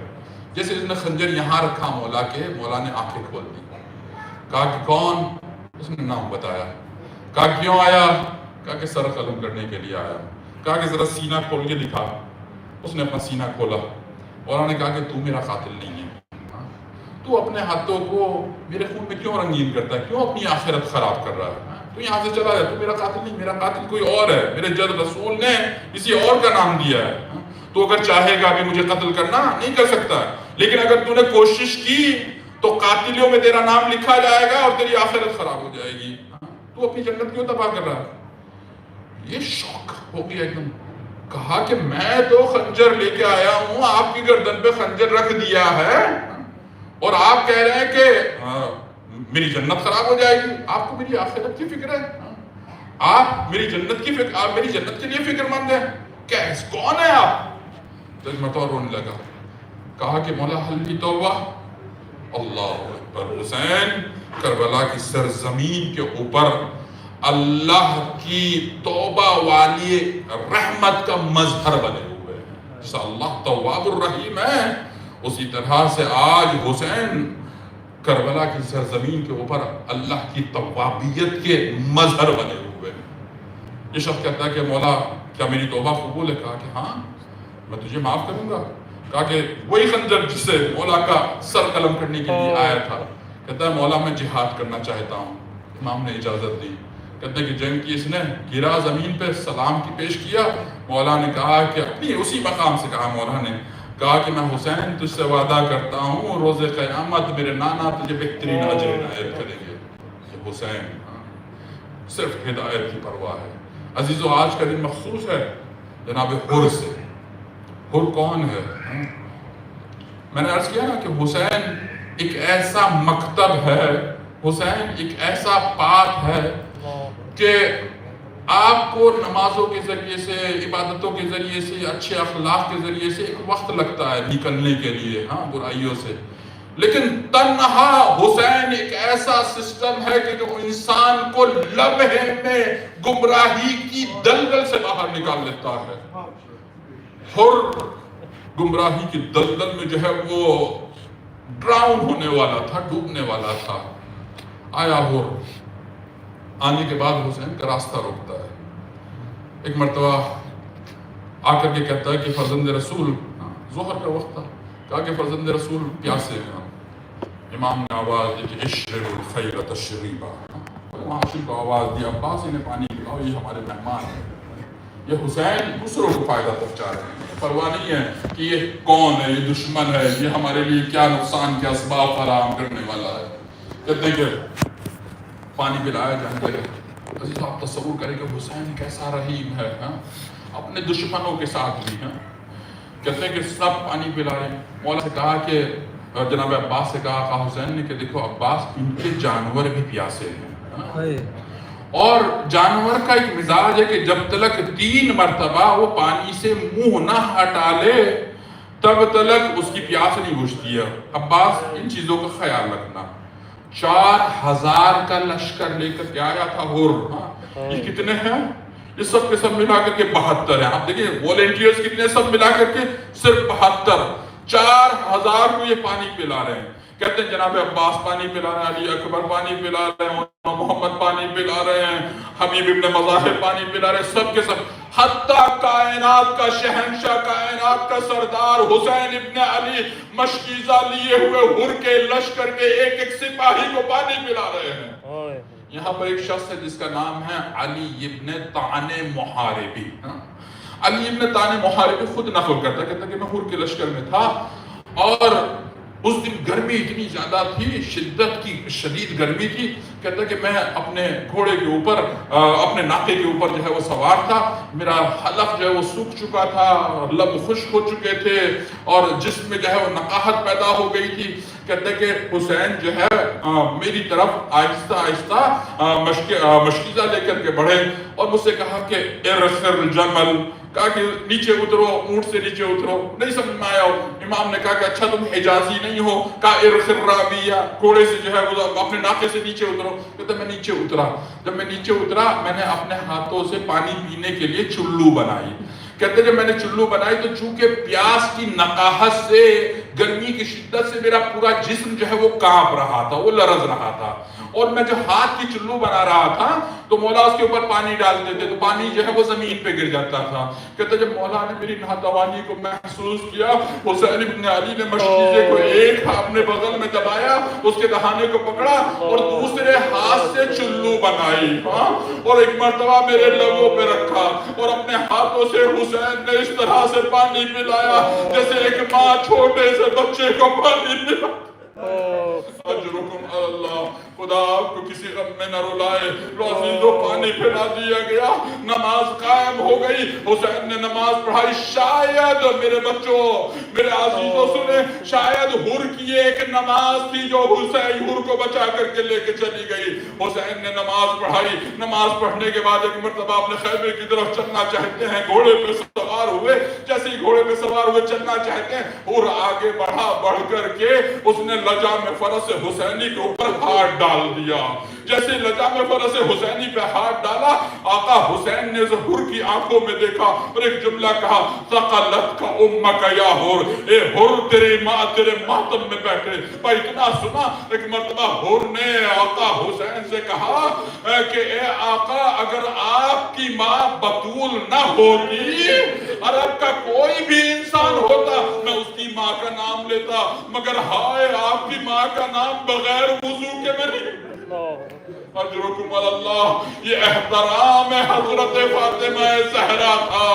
جیسے اس نے خنجر یہاں رکھا مولا کے، مولا نے آنکھیں کھول دی. کہا کہ کون؟ اس نے نام بتایا. کہا کیوں آیا؟ کہا کہ سر قلم کرنے کے لیے آیا. کہا کہ ذرا سینہ کھول کے دکھا. اس نے اپنا سینہ کھولا. مولا نے کہا کہ تو میرا قاتل نہیں ہے، تو اپنے ہاتھوں کو میرے خون میں کیوں رنگین کرتا ہے؟ کیوں اپنی آخرت خراب کر رہا ہے؟ تو یہاں سے چلا جائے، تو میرا قاتل نہیں، میرا قاتل کوئی اور ہے. میرے جد رسول نے کسی اور کا نام دیا ہے. تو اگر چاہے گا بھی مجھے قتل کرنا نہیں کر سکتا ہے، لیکن اگر تو نے کوشش کی تو قاتلوں میں تیرا نام لکھا جائے گا اور تیری آخرت خراب ہو جائے گی. تو اپنی جنت کیوں تباہ کر رہا ہے؟ یہ شوق ہو گیا ایک دم. کہا کہ میں تو خنجر لے کے آیا ہوں، آپ کی گردن پہ خنجر رکھ دیا ہے اور آپ کہہ رہے ہیں کہ میری جنت خراب ہو جائے گی. آپ کو میری آخرت کی فکر ہے؟ آپ میری جنت کی فکر، آپ میری جنت کے لیے فکر مند ہیں؟ کون ہے آپ؟ تو میں تو رونے لگا. کہا کہ مولا حل توبہ. اللہ اکبر. حسین کربلا کی سرزمین کے اوپر اللہ کی توبہ والی رحمت کا مظہر بنے ہوئے ہیں. جیسا اللہ تواب الرحیم ہے، اسی طرح سے آج حسین کربلا کی سرزمین کے اوپر اللہ کی توابیت کے مظہر بنے ہوئے ہیں. یہ شخص کہتا ہے کہ مولا کیا میری توبہ قبول ہے؟ کہا کہ ہاں میں تجھے معاف کروں گا. کہا کہ وہی خنجر جس سے مولا کا سر قلم کرنے کے لیے آیا تھا. کہتا ہے مولا میں جہاد کرنا چاہتا ہوں. امام نے اجازت دی. کہتے ہیں کہ جنگ کی اس نے گرا زمین پہ سلام کی پیش کیا. مولا نے کہا کہ اپنی اسی مقام سے کہا مولا نے کہا کہ میں حسین تجھ سے وعدہ کرتا ہوں روز قیامت میرے نانا تجھے بہترین اجر عنایت کریں گے. یہ حسین صرف ہدایت کی پرواہ ہے. عزیزو آج کا دن مخصوص ہے جناب حر سے. حر کون ہے؟ میں نے عرض کیا نا کہ حسین ایک ایسا مکتب ہے, حسین ایک ایسا پاتھ ہے کہ آپ کو نمازوں کے ذریعے سے, عبادتوں کے ذریعے سے, اچھے اخلاق کے ذریعے سے ایک وقت لگتا ہے نکلنے کے لیے برائیوں سے, لیکن تنہا حسین ایک ایسا سسٹم ہے کہ جو انسان کو لمحے میں گمراہی کی دلدل سے باہر نکال لیتا ہے. حر گمراہی کی دلدل میں جو ہے وہ ڈراؤن ہونے والا تھا, ڈوبنے والا تھا. آیا حر, آنے کے بعد حسین کا راستہ روکتا ہے. ایک مرتبہ آ کر کے کہتا ہے کہ فرزند رسول, ظہر کا وقت تھا, کہا کہ فرزند رسول پیاسے ہیں. امام نے آواز دی کہ اشرب الخیر تشریبا, عاشق کو آواز دی عباس انہیں پانی پلاؤ, یہ ہمارے مہمان ہیں. یہ حسین دوسروں کو فائدہ پہنچا رہے ہیں, پرواہ نہیں ہے کہ یہ کون ہے, یہ دشمن ہے, یہ ہمارے لیے کیا نقصان کے اسباب فراہم کرنے والا ہے. کہتے ہیں کہ پانی پلایا جانے لگے. عزیز آپ تصور کریں کہ حسین کیسا رحیم ہے, اپنے دشمنوں کے ساتھ بھی. کہتے ہیں کہ سب پانی پلا رہے ہیں. مولا سے کہا کہ جناب عباس سے کہا حسین نے کہ دیکھو عباس, ان کے جانور بھی پیاسے ہیں, اور جانور کا ایک مزاج ہے کہ جب تلک 3 مرتبہ وہ پانی سے منہ نہ ہٹا لے تب تلک اس کی پیاس نہیں بجھتی ہے. عباس ان چیزوں کا خیال رکھنا. 4000 کا لشکر لے کر کے آیا تھا حر. یہ کتنے ہیں؟ یہ سب کے سب ملا کر کے 72 ہیں. آپ دیکھیں والنٹیئرز کتنے, سب ملا کر کے صرف 72. 4000 کو یہ پانی پلا رہے ہیں. کہتے ہیں جناب عباس پانی پلا رہے ہیں, علی اکبر پانی پلا رہے ہیں, محمد پانی پلا رہے ہیں, حبیب ابن مظاہر پانی پلا رہے ہیں, سب کے سب. حتیٰ کائنات کا شہنشاہ, کائنات کا سردار حسین ابن علی مشکیزہ لیے ہوئے حر کے لشکر کے ایک ایک سپاہی کو پانی پلا رہے ہیں. یہاں پر ایک شخص ہے جس کا نام ہے علی ابن طعن محاربی. علی ابن طعن محاربی خود نقل کرتا, کہتا کہ میں حر کے لشکر میں تھا اور اس دن گرمی اتنی زیادہ تھی, شدت کی شدید گرمی تھی. کہتا کہ میں اپنے گھوڑے کے اوپر, اپنے ناقے کے اوپر جو ہے وہ سوار تھا. میرا حلق جو ہے وہ سوکھ چکا تھا, لب خشک ہو چکے تھے, اور جسم میں جو ہے وہ نقاہت پیدا ہو گئی تھی. کہتے کہ حسین جو ہے میری طرف آہستہ آہستہ مشکیزہ لے کر کے بڑھے اور مجھ سے کہا کہ ارخر الجمل, کہا کہ نیچے اترو, اونٹ سے نیچے اترو. نہیں سمجھ میں آیا. امام نے کہا کہ اچھا تم حجازی نہیں ہو. کہا ارخر رابیہ, گھوڑے سے جو ہے وہ اپنے ناقے سے نیچے اترو. کہتا میں نیچے اترا. جب میں نیچے اترا میں نے اپنے ہاتھوں سے پانی پینے کے لیے چلو بنائی. کہتے جب میں نے چلو بنائی تو چونکہ پیاس کی نقاہت سے, گرمی کی شدت سے میرا پورا جسم جو ہے وہ کانپ رہا تھا, وہ لرز رہا تھا, اور میں جو ہاتھ کی چلو بنا رہا تھا تو مولا اس کے اوپر پانی ڈالتے تھے تو پانی جو ہے وہ زمین پہ گر جاتا تھا. کہتے جب مولا نے میری ناتوانی کو محسوس کیا, حسین ابن علی نے مشکیزے کو ایک اپنے بغل میں دبایا, اس کے دہانے کو پکڑا اور دوسرے ہاتھ سے چلو بنائی, اور ایک مرتبہ میرے لبوں پہ رکھا اور اپنے ہاتھوں سے حسین نے اس طرح سے پانی پلایا جیسے ایک ماں چھوٹے سے بچے کو پانی پلایا. اجرکم اللہ, خدا آپ کو کسی غم میں نہ رلائے. لو عزیزو پانی پلا دیا گیا, نماز قائم ہو گئی. حسین نے نماز پڑھائی. شاید میرے بچوں, میرے عزیزو سنیں, شاید حر کی ایک نماز تھی جو حسین حر کو بچا کر کے لے کے چلی گئی. حسین نے نماز پڑھائی. نماز پڑھنے کے بعد ایک مرتبہ اپنے خیمے کی طرف چلنا چاہتے ہیں, گھوڑے پہ سوار ہوئے. جیسے ہی گھوڑے پہ سوار ہوئے چلنا چاہتے ہیں, حر آگے بڑھا, بڑھ کر کے اس نے لجام فرس حسینی کے اوپر ہاتھ ڈال دیا. جیسے لجام فرس حسینی پہ ہاتھ ڈالا، آقا حسین نے حر کی آنکھوں میں دیکھا اور ایک جملہ کہا، ثقلت کا امک یا حر، اے حر تیری ماں تیرے ماتم میں بیٹھے۔ بھائی اتنا سنا، ایک مرتبہ حر نے آقا حسین سے کہا کہ اے آقا اگر آپ کی ماں بطول نہ ہوتی، عرب کا کوئی بھی انسان ہوتا، میں اس کی ماں کا نام لیتا، مگر ہائے آپ کی ماں کا نام بغیر وضو کے میں نہیں۔ اجرکم اللہ، یہ احترام حضرت فاطمہ زہرا تھا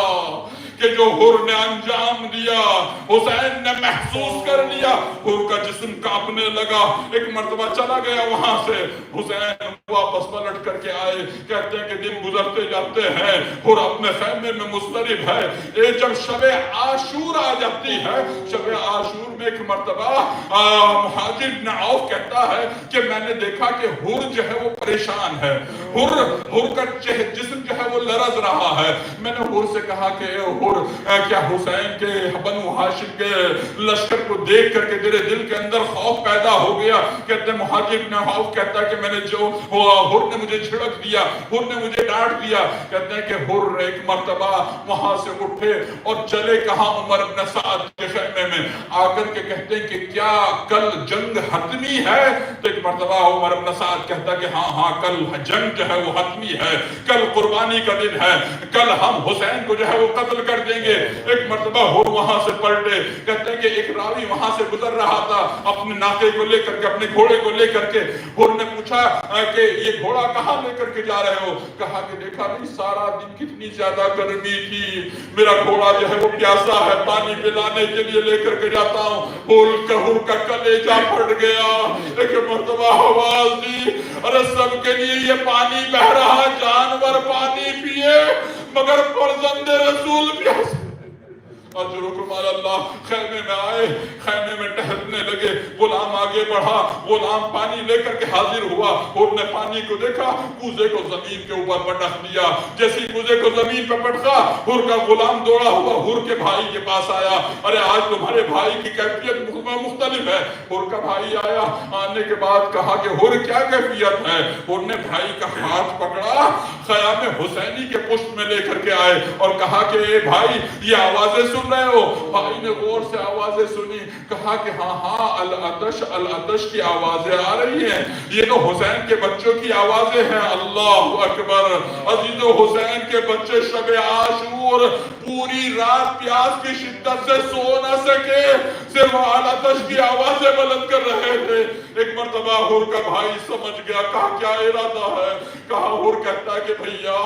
کہ جو حر نے انجام دیا، حسین نے محسوس کر لیا، حر کا جسم کانپنے لگا، ایک مرتبہ چلا گیا وہاں سے، حسین واپس پلٹ کر کے آئے، کہتے ہیں کہ دن گزرتے جاتے ہیں، حر اپنے خیمے میں مضطرب ہے، جب شب عاشور آ جاتی ہے، شب عاشور میں ایک مرتبہ مہاجر بن عوف کہتا ہے کہ میں نے دیکھا کہ حر جو ہے وہ پریشان ہے، حر کا جسم جو ہے وہ لرز رہا ہے، میں نے حر سے کہا کہ کیا حسین کے بنو ہاشم کے لشکر کو دیکھ کر کے تیرے دل کے اندر خوف پیدا ہو گیا؟ کہتے ہیں مہاجر بن عوف کہتا ہے کہ میں نے جو حر نے مجھے جھڑک دیا، حر نے مجھے ڈانٹ دیا، کہتے ہیں کہ حر ایک مرتبہ وہاں سے اٹھے اور چلے کہاں عمر بن سعد کے خیمے میں، آ کر کے کہتے ہیں کہ کیا کل جنگ حتمی ہے؟ تو ایک مرتبہ عمر بن سعد کہتا ہے کہ ہاں کل جنگ جو ہے وہ حتمی ہے، کل قربانی کا دن ہے، کل ہم حسین کو جو ہے وہ قتل کر دیں گے۔ ایک مرتبہ حر وہاں سے پلٹے، کہتے ہیں کہ ایک راوی وہاں سے گزر رہا تھا اپنے ناقے کو لے کر کے، اپنے گھوڑے کو لے کر کے، حر نے پوچھا کہ یہ گھوڑا کہاں لے کر کے جا رہے ہو؟ کہا کہ دیکھا نہیں سارا دن کتنی زیادہ گرمی تھی، میرا گھوڑا جو ہے وہ پیاسا ہے، پانی پلانے کے لیے لے کر کے جاتا ہوں۔ حر کا کلیجہ پھٹ گیا، ایک مرتبہ آواز دی، ارے سب کے لیے یہ پانی بہ رہا، جانور پانی پیے مگر فرزند رسول پیاسا۔ اجرکم اللہ، خیمے میں آئے، خیمے میں ٹہلنے لگے، غلام آگے بڑھا، غلام پانی لے کر کے حاضر ہوا، حر نے پانی کو دیکھا، کوزے کو زمین کے اوپر پٹخ دیا، جیسے کوزے کو زمین پر پٹخا، حر کا غلام دوڑا ہوا حر کے بھائی کے پاس آیا، ارے آج تمہارے بھائی کی کیفیت مختلف ہے۔ حر کا بھائی آیا، آنے کے بعد کہا کہ حر کیا کیفیت ہے؟ حر نے بھائی کا ہاتھ پکڑا، خیام حسینی کے پشت میں لے کر کے آئے اور کہا کہ اے بھائی یہ آوازیں سن رہے ہو؟ بھائی نے غور سے آوازیں سنی، کہا کہ ہاں العطش کی آوازیں آ رہی ہیں، یہ تو حسین کے بچوں کی آوازیں ہیں۔ اللہ اکبر، عزیزو حسین کے بچے شب عاشور پوری رات پیاس کی شدت سے سو نہ سکے، صرف العطش کی آوازیں بلند کر رہے تھے۔ ایک مرتبہ حر کا بھائی سمجھ گیا، کہا کیا ارادہ ہے؟ کہا حر کہتا ہے کہ بھیا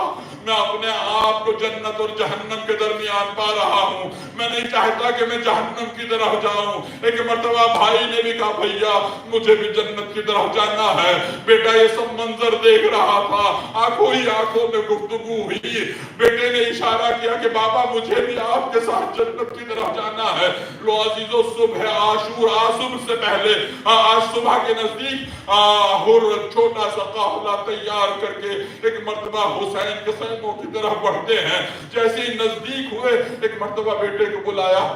میں اپنے آپ کو جنت اور جہنم کے درمیان پا رہا ہوں، میں نہیں چاہتا کہ میں جہنم کی طرف جاؤں۔ ایک مرتبہ بھائی نے بھی کہا بھیا مجھے بھی جنت کی طرف جانا ہے۔ بیٹا یہ سب منظر دیکھ رہا تھا، آنکھوں ہی آنکھوں میں گفتگو ہوئی، بیٹے نے اشارہ کیا کہ بابا مجھے بھی آپ کے ساتھ جنت کی طرف جانا ہے۔ لو عزیزو صبح عاشور، صبح سے پہلے، آج صبح کے نزدیک حر چھوٹا سا قافلہ تیار کر کے ایک مرتبہ حسین کے خیموں کی طرف بڑھتے ہیں۔ جیسے ہی نزدیک ہوئے، ایک مرتبہ بیٹے کو بلایا،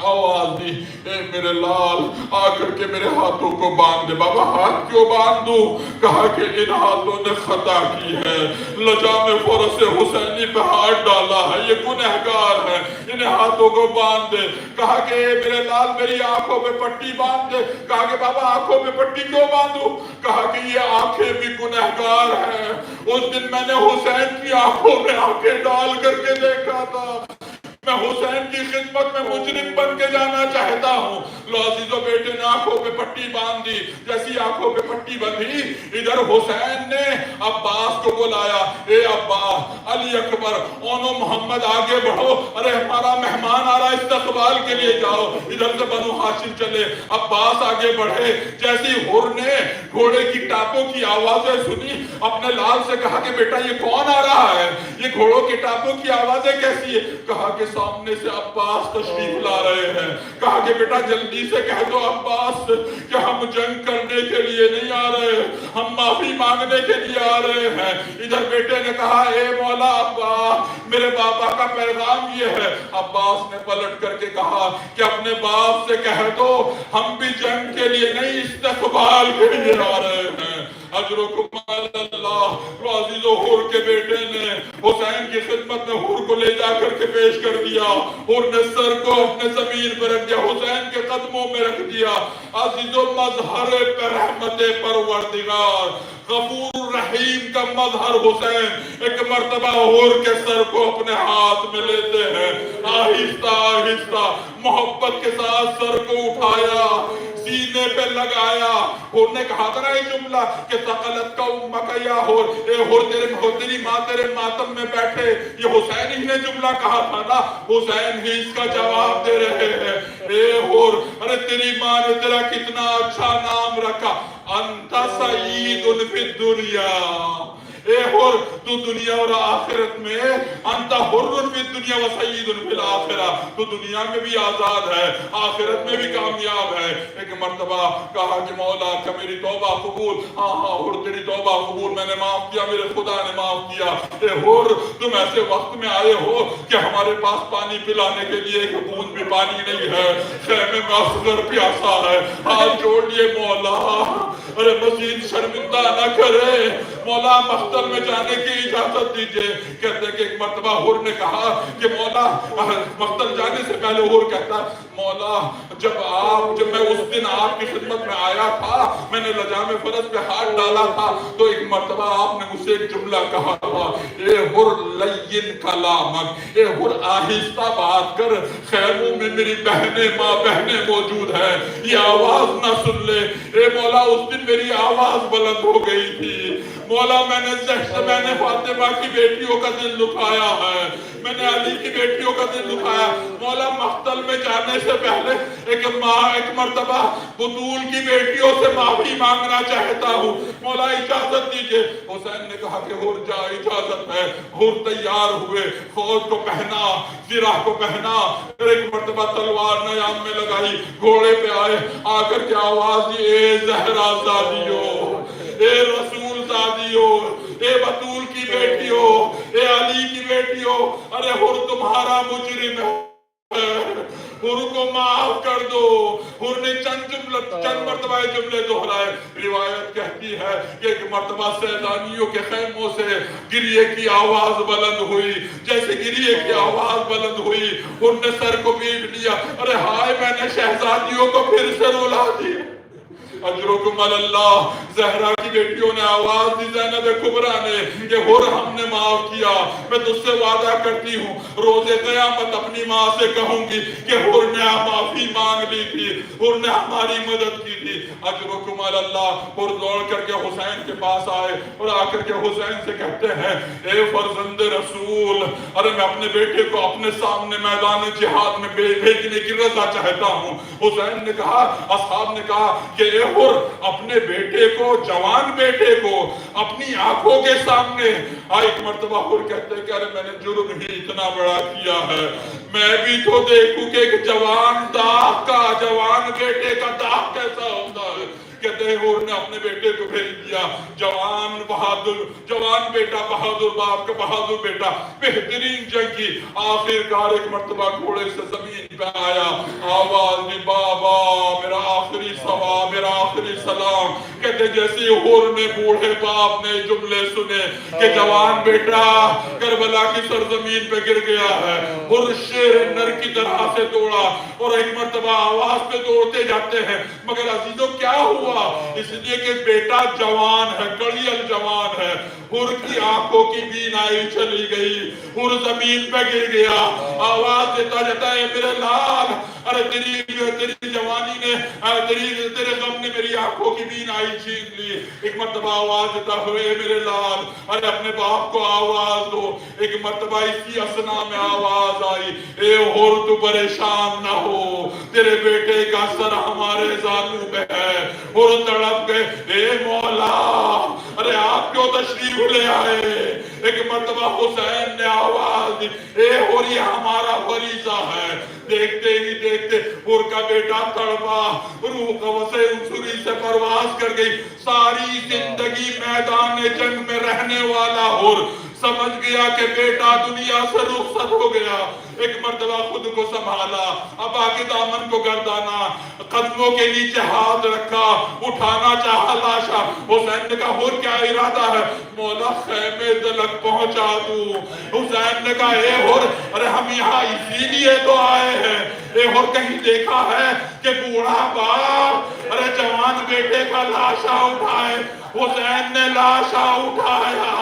آواز دی، اے میرے لال آ کر کے میرے ہاتھوں کو باندھ دے۔ بابا ہاتھ کیوں باندھ دوں؟ کہا کہ ان ہاتھوں نے خطا کی ہے، لجام فرس حسینی پہ ہاتھ ڈالا ہے، یہ گنہگار ہے، انہیں ہاتھوں کو باندھ دے۔ کہا کہ اے میرے لال میری آنکھوں پہ پٹی باندھ دے۔ کہا کہ بابا آنکھوں پہ پٹی کیوں باندھوں؟ کہا کہ یہ آنکھیں بھی گنہگار ہیں، اس دن میں نے حسین کی آنکھوں میں آنکھیں ڈال کر کے دیکھا تھا، میں حسین کی خدمت میں مجرم بن کے جانا چاہتا ہوں۔ لو عزیزو بیٹے نے آنکھوں پہ پٹی باندھ دی، جیسی آنکھوں پہ پٹی بندھی، ادھر حسین نے عباس کو بلایا، اے عباس، علی اکبر، اونو محمد آگے بڑھو، ارے ہمارا مہمان آ رہا ہے استقبال کے لیے جاؤ۔ ادھر سے بنو ہاشم چلے، عباس آگے بڑھے، جیسی حر نے گھوڑے کی ٹاپوں کی آوازیں سنی، اپنے لال سے کہا کہ بیٹا یہ کون آ رہا ہے؟ یہ گھوڑوں کی ٹاپوں کی آوازیں کیسی ہے؟ کہا کہ سامنے سے عباس تشریف لا رہے ہیں۔ کہا کہ بیٹا جلدی سے کہہ دو عباس کہ ہم جنگ کرنے کے لیے نہیں آ رہے، ہم معافی مانگنے کے لیے آ رہے ہیں۔ ادھر بیٹے نے کہا اے مولا عباس میرے بابا کا پیغام یہ ہے۔ عباس نے پلٹ کر کے کہا کہ اپنے باپ سے کہہ دو ہم بھی جنگ کے لیے نہیں استقبال کے لیے آ رہے ہیں۔ اجرکم علی اللہ. تو عزیز و حور کے بیٹے نے حسین کی خدمت میں حور کو لے جا کر کے پیش کر دیا. حور نے سر کو اپنے زمین پر رکھ دیا, حسین کے قدموں میں رکھ دیا. عزیز و مظہر رحمت پروردگار غفور الرحیم کا مظہر حسین ایک مرتبہ حور کے سر کو اپنے ہاتھ میں لیتے ہیں, آہستہ آہستہ محبت کے ساتھ سر کو اٹھایا, سینے پہ لگایا. حور نے کہا تھا نا یہ جملہ کہ ثقلت کا امک یا حور, اے حور تیری ماں تیرے ماتم میں بیٹھے. یہ حسین ہی نے جملہ کہا تھا نا, حسین ہی اس کا جواب دے رہے ہیں. اے حور, ارے تیری ماں نے تیرا کتنا اچھا نام رکھا, انت سعید فی الدنیا. اے حور تو دنیا اور آخرت میں, انت حر فی الدنیا و سعید فی الآخرہ, تو دنیا میں بھی آزاد ہے, آخرت میں بھی کامیاب ہے. ایک مرتبہ کہا کہ مولا کہ میری توبہ قبول. ہاں حور تیری توبہ قبول, میں نے معاف کیا, میرے خدا نے معاف کیا. اے حور تم ایسے وقت میں آئے ہو کہ ہمارے پاس پانی پلانے کے لیے ایک بوند بھی پانی نہیں ہے, خیمے میں اصغر پیاسا ہے. ہاتھ جوڑ لیے مولا, ارے مزید شرمندہ نہ کرے مولا, مقتل میں جانے کی اجازت دیجئے. کہتے ہیں کہ ایک مرتبہ حور نے کہا کہ مولا, مقتل جانے سے پہلے حور کہتا مولا جب میں اس دن آپ کی خدمت میں آیا تھا, میں نے لجام فرس پہ ہاتھ ڈالا تھا, تو ایک مرتبہ آپ نے مجھ سے ایک جملہ کہا تھا, اے حور لین کلامک, اے حور آہستہ بات کر, خیموں میں میری ماں بہنیں موجود ہیں, یہ آواز نہ سن لے. اے مولا اس دن میری آواز بلند ہو گئی تھی مولا, میں نے فاطمہ کی بیٹیوں کا دل دکھایا ہے, میں نے علی کی بیٹیوں کا دل دکھایا. مولا مقتل میں جانے سے پہلے ایک مرتبہ بطول کی بیٹیوں سے معافی مانگنا چاہتا ہوں, مولا اجازت دیجئے. حسین نے کہا کہ حور جا, اجازت ہے. حور تیار ہوئے, فوج کو پہنا, زرہ کو پہنا, پھر ایک مرتبہ تلوار نیام میں لگائی, گھوڑے پہ آئے, آ کر کے آواز دی, اے زہرا زادیو, اے رسول زادیو, اے بطول کی بیٹیو, اے علی کی بیٹیو, ارے حور تمہارا مجرم ہے, حور کو معاف کر دو. حور نے چند مرتبہ جملے دہرائے. روایت کہتی ہے کہ ایک مرتبہ سیدانیوں کے خیموں سے گریے کی آواز بلند ہوئی. جیسے گریے کی آواز بلند ہوئی, حور نے سر کو پیٹ لیا, ارے ہائے میں نے شہزادیوں کو پھر سے رلا دیا. اجرکم علی اللہ. زہرا کی بیٹیوں نے آواز دی, زینب کبریٰ نے, کہ حور ہم نے معاف کیا, میں تجھ سے وعدہ کرتی ہوں روز قیامت اپنی ماں سے کہوں گی کہ حور نے معافی مانگ لی تھی, حور نے ہماری مدد کی تھی. اجرکم علی اللہ. حور دوڑ کر کے حسین کے پاس آئے اور آ کر کے حسین سے کہتے ہیں, اے فرزند رسول, ارے میں اپنے بیٹے کو اپنے سامنے میدان جہاد میں بھیجنے کی رضا چاہتا ہوں. حسین نے کہا, اصحاب نے کہا کہ اے حور اپنے بیٹے کو, جوان بیٹے کو اپنی آنکھوں کے سامنے. ایک مرتبہ حور کہتے ہیں کہ ارے میں نے جرم ہی اتنا بڑا کیا ہے, میں بھی تو دیکھوں کہ ایک جوان بیٹے کا داغ کیسا ہوتا ہے. کہتے ہیں حور نے اپنے بیٹے کو بھیج دیا, جوان بیٹا, بہادر باپ کا بہادر بیٹا, بہترین جنگی. آخر کار ایک مرتبہ گھوڑے سے زمین پہ آیا, آواز دی, بابا میرا آخری ثواب, میرا آخری سلام. کہتے جیسے حور نے بوڑھے باپ نے جملے سنے کہ جوان بیٹا کربلا کی سرزمین پہ گر گیا ہے, حور شیر نر کی طرح سے دوڑا, اور ایک مرتبہ آواز پہ دوڑتے جاتے ہیں. مگر عزیزوں کیا ہوا؟ اس لیے کہ بیٹا جوان ہے, کڑیل جوان ہے. حور کی آنکھوں کی بینائی چلی گئی, حور زمین پہ گر گیا, آواز دیتا جاتا ہے, میرے لال, ارے تیری جوانی نے, تیرے غم نے میری آنکھوں کی بینائی چھین لی. ایک مرتبہ آواز دیتا ہوئے, میرے لال, ارے اپنے باپ کو آواز دو. ایک مرتبہ اسی اسنا میں آواز آئی, اے حور تو پریشان نہ ہو, تیرے بیٹے کا سر ہمارے زانوں پہ ہے. حور تڑپ گئے, اے مولا, ارے آپ کیوں تشریف لے آئے؟ ایک مرتبہ حسین نے آواز دی, اے حور یہ ہمارا فریضہ ہے. دیکھتے ہی دیکھتے حور کا بیٹا تڑپا, روح قوس عنصری سے پرواز کر گئی. ساری زندگی میدان جنگ میں رہنے والا حور سمجھ گیا کہ بیٹا دنیا سے رخصت ہو گیا. ایک مرتبہ خود کو سنبھالا, ابا کے دامن کو گردانا, قدموں کے نیچے ہاتھ رکھا, اٹھانا چاہا لاشا. حسین نے کہا اور کیا ارادہ ہے؟ مولا خیمے تلک پہنچا دوں. حسین نے کہا اے اور, ارے ہم یہاں اسی لیے تو آئے ہیں. اے اور کہیں دیکھا ہے کہ بوڑھا باپ ارے جوان بیٹے کا لاشا اٹھائے؟ حسین نے لاشا اٹھایا,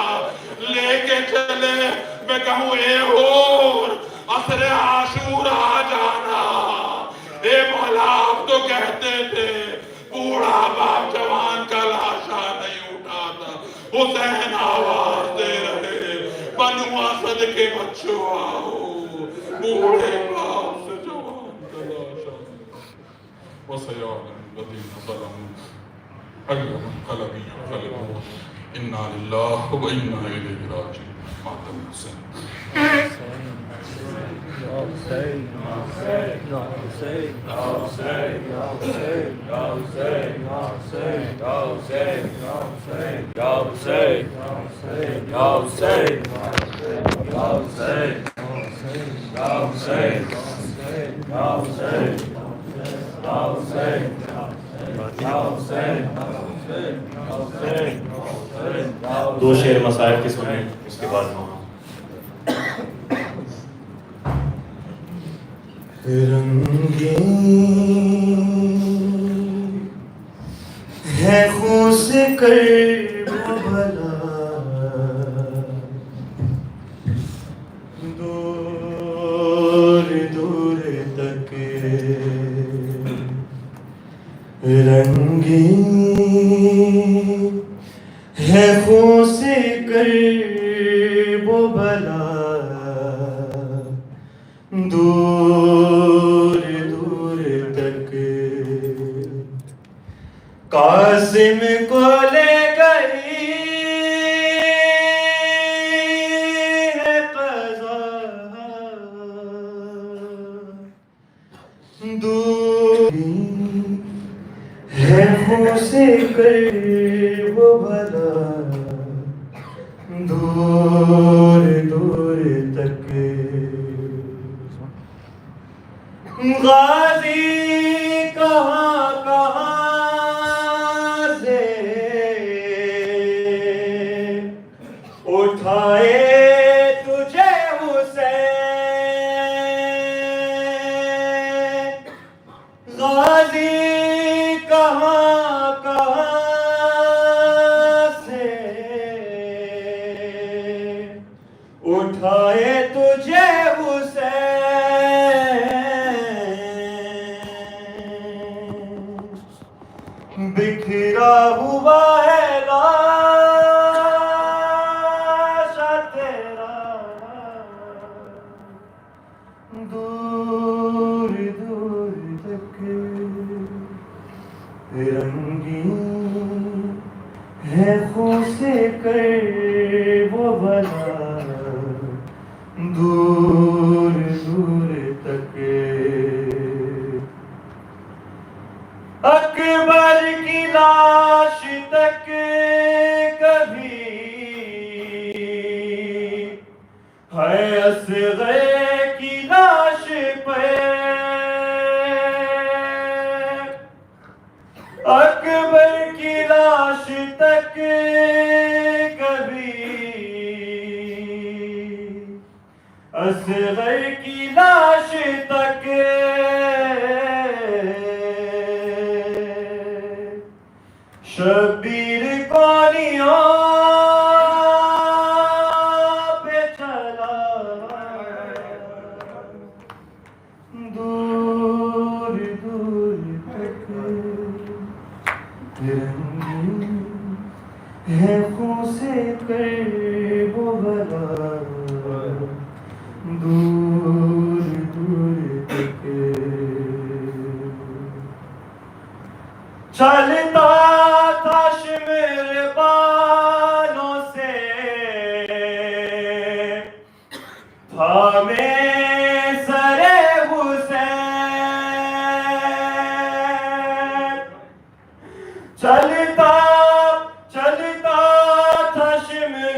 لے کے چلے. میں کہوں اے اور عصر عاشور آ جانا. اے مولا آپ تو کہتے تھے بوڑھا باپ جوان کا لاشا نہیں اٹھاتا. حسین آواز دے رہے بنو اسد کے بچوں آؤ, بوڑھے باپ سے جوان کا لاشا. وسیعلم الذین ظلموا أي منقلب ينقلبون إنا لله وإنا إليه راجعون. ماتم حسین. دو شعر مصائب کے سنیں, اس کے بعد رنگیں ہے خون سے کرب بلا, دور دور تک رنگیں ہے خون سے کرب بلا, دور دور تک قاسم کو لے گئی ہے قضا, دور ہے خون سے کرب بلا, دور دور تک غازی کہاں کہاں سے اٹھائے تجھے حسین, غازی کہاں کہاں سے اٹھائے تجھے حسین, بکھرا ہوا ہے لاشا تیرا, دور دور تک رنگیں ہے خون سے کرب بلا, دور دور تک اکبر کی لاش تک کبھی ہے اصغر کی لاش پہ, اکبر کی لاش تک کبھی اصغر کی لاش تک شبیر قانیوں پہ چلا, دور دور تک رنگیں ہے خون سے کرب بلا, دور دور تک چلتا تھا شمر بالوں سے تھامے سر حسین, چلتا تھا شمر بالوں سے تھامے سر حسین, چلتا چلتا تھا شمر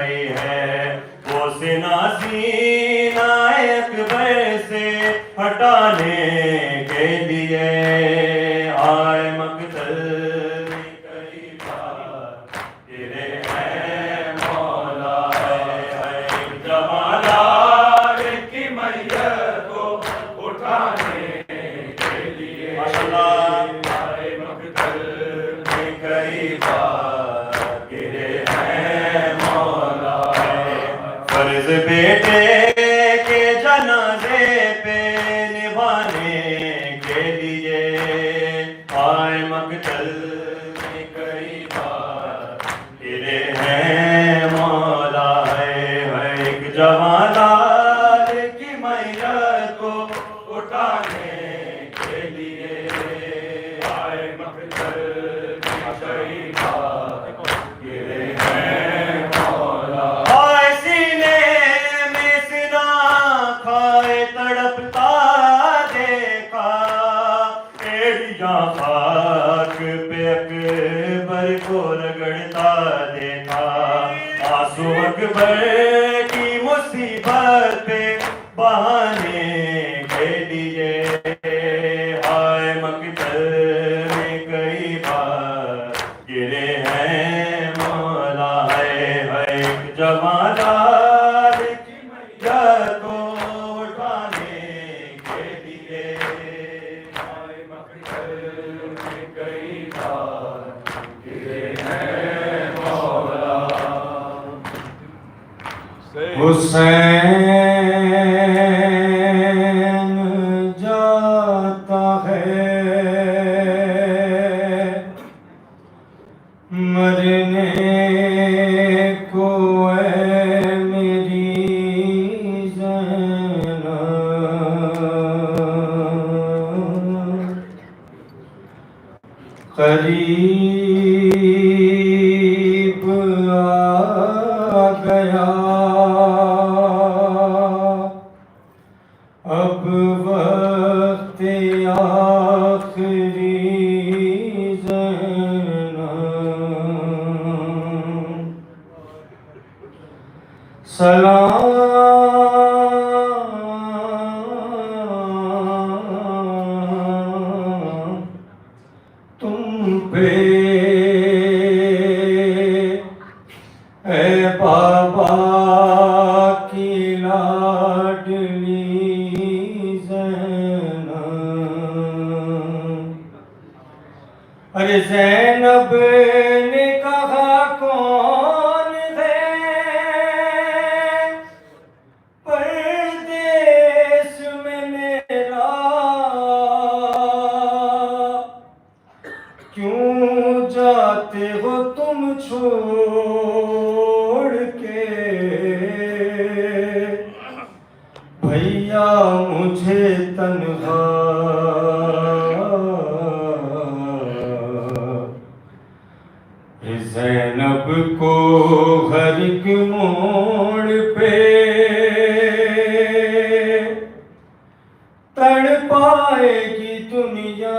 گئی ہے، وہ سینہ اکبر سے ہٹانے کے لیے آئے مقتل میں کئی بار گرے ہیں مولا ہے جمالات کی میت کو اٹھانے کے لیے آئے مقتل میں کئی بار گرے ہیں مولا ہے فرض بیٹے کے جنازے پہ نبھانے کے لیے آئے مقتل میں کئی بار گرے ہیں مولا ہے ایک جوان لال کی میت کو اٹھانے کے لیے آئے مقتل میں کئی بار گرے ہیں مولا آئے سینے میں سنا کھائے تڑپتا دیکھا ایڑیاں خاک پہ اکبر کو رگڑتا دیکھا آنسو اکبر کی مصیبت پہ بہانے کے لیے آئے مقتل میں کئی بار گرے ہیں مولا ہے ایک جوان لال کی میت کو اٹھانے کے لیے آئے مقتل میں کئی بار گرے ہیں مولا حسین جاتا ہے مرنے کو اے میری زینب قریب آ گیا اب وقت آخری زینب سلام تم پہ اے بابا کی لاڈلی زینب ارے زینب نے کہا کون ہے پردیس میں میرا کیوں جاتے ہو تم چھوڑ کے بھیا مجھے تنہا زینب کو ہر ایک موڑ پہ تڑ پائے گی دنیا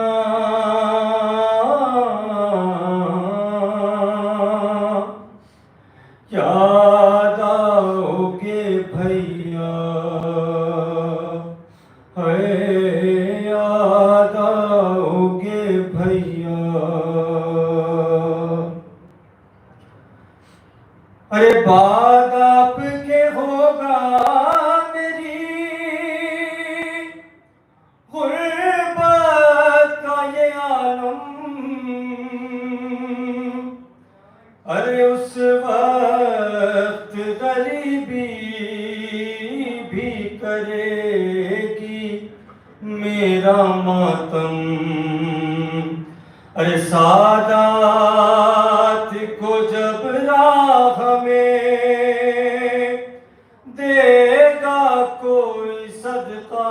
یاد آؤ گے بھیا یاد آؤ گے بھیا ارے بعد آپ کے ہوگا میری غربت کا یہ عالم ارے اس وقت غریبی بھی کرے گی میرا ماتم ارے سادات کو جب راہ میں دے گا کوئی صدقہ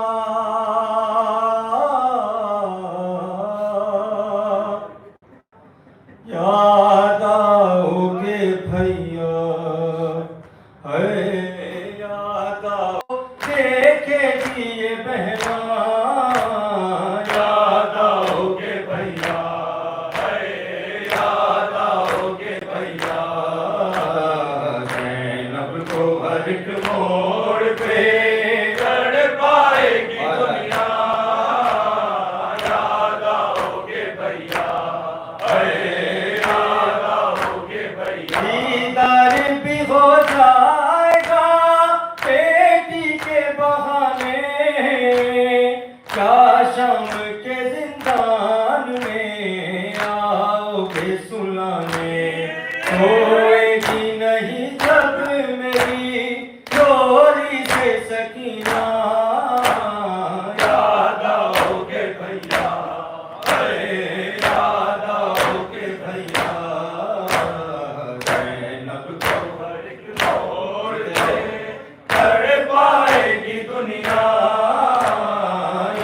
یاد آؤ گے بھیا یاد آؤ دیکھے گی یہ بہنا یاد آؤ گے بھیا یاد آؤ گے بھیا کو ہر ایک موڑ پہ تڑپائے گی دنیا یاد آؤ گے بھیا یاد آؤ گے بھیا دیدار بھی ہو جائے گا بیٹی کے بہانے کیا شام کے زندان میں آؤ گے سلانے ہوئے گی نہیں جب میری چوری سے سکینہ یاد آؤ گے بھیا یاد آؤ گے بھیا زینب کو ہر ایک موڑ پہ تڑپائے گی دنیا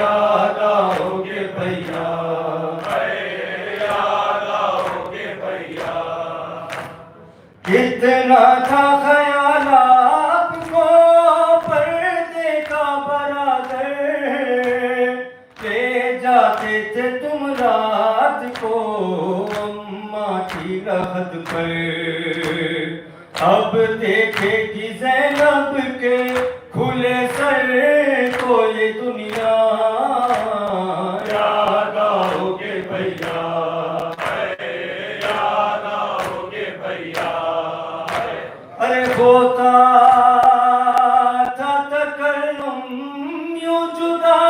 یاد آؤ گے بھیا یاد آؤ گے بھیا کتنا تھا خیال آپ کو پردے کا برادر لے جاتے تھے تم رات کو اماں کی رحد پر اب دیکھے گی زینب کے کھلے سر کو یہ دنیا یاد آؤ گے بھیا یاد آؤ گے بھیا ارے ہوتا تھا تکلم یوں جدا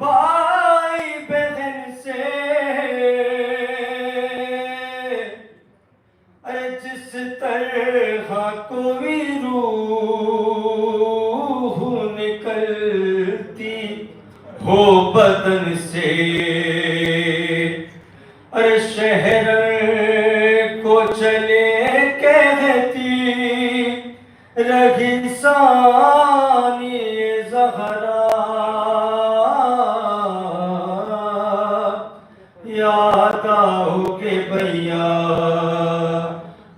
بھائی بہن سے ارے جس طرح کوئی روح نکلتی ہو بدن سے ارے شہر کو چلے کہتی رہی ثانی زہرا یاد آؤ گے بھیا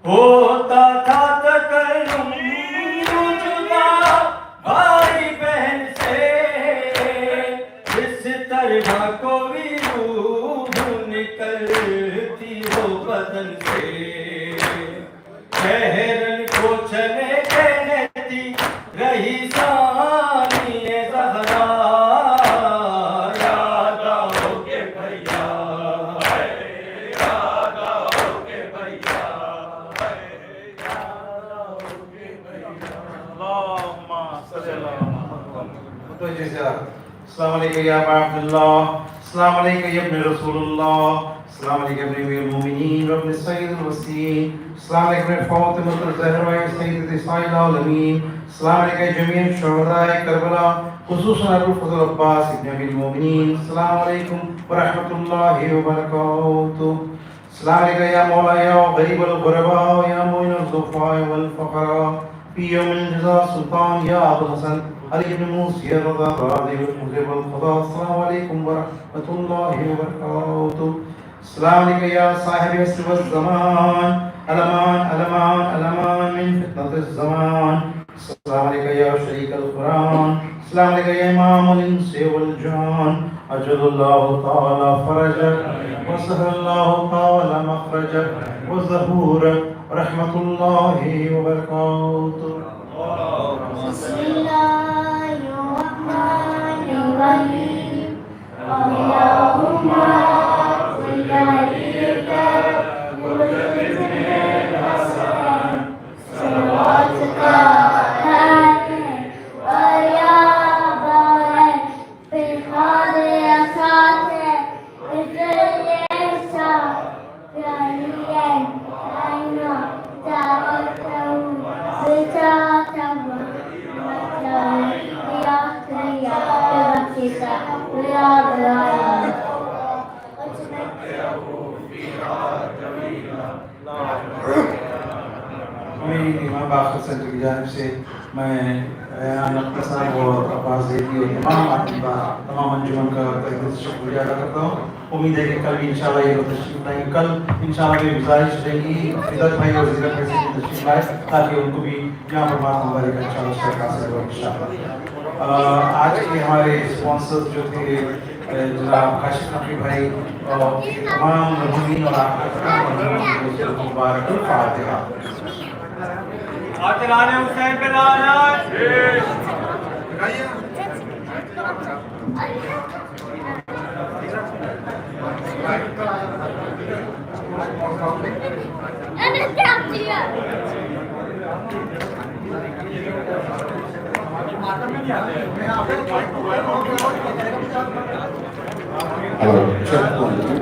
ہوتا تھا تکلم یوں جدا بھائی بہن سے جس طرح کوئی روح نکلتی ہو بدن سے شہرن کو چلے کہتی رہی ثانی زہرا یاد آؤ گے بھیا یاد آؤ گے بھیا یاد آؤ گے بھیا اللہم صلی اللہ علیہ وسلم السلام علیکم یا ابا عبداللہ السلام علیکم یا ابن رسول اللہ السلام علیکم ابن امیر المومنین و ابن سید الوسیین السلام علیکم فاطمہ الزہرا سیدۃ نساء العالمین السلام علیکم جمیع شہداء کربلا خصوصاً ابو الفضل عباس ابن امیر المومنین السلام علیکم ورحمۃ اللہ وبرکاتہ السلام علیکم یا مولا یا غریب الغرباء یا معین الضعفاء والفقراء في يوم الجزاء سلطان يا أبو الحسن علي بن موسى رضا راضي ومجيب القضاء السلام عليكم ورحمة الله وبركاته السلام عليكم يا صاحب العصر والزمان ألمان ألمان ألمان من فتنة الزمان السلام عليكم يا شريك القرآن السلام عليكم يا إمام الإنس والجان أجل الله تعالى فرجك وسهل الله تعالى مخرجك وظهورك ورحمة الله وبركاته بسم الله الرحمن الرحيم اللهم صل عليك وسلم الحسن صلواتك ويا بارك في هذه أساته بجلسة فعليا أنا تعبته بتعتبر امام باقر سنٹر کی جانب سے میں نقطہ صاحب اور عباس زیدی اور تمام انجمن کا شکریہ ادا کرتا ہوں. امید ہے کہ کل بھی انشاءاللہ یہ تشریف لائیں گے. کل انشاءاللہ بھی گزارش رہے گی فضل بھائی اور زیرہ بھائی سے تشریف لائے تاکہ ان کو بھی یہاں پر بات مبارک انشاءاللہ شرکت حاصل ہو انشاءاللہ. آج کے ہمارے اسپانسر جو تھے جناب کاشف نقوی بھائی اور تمام مرحومین اور آپ مبارک الفاتحہ. قاتلان حسین پہ لعنت. Check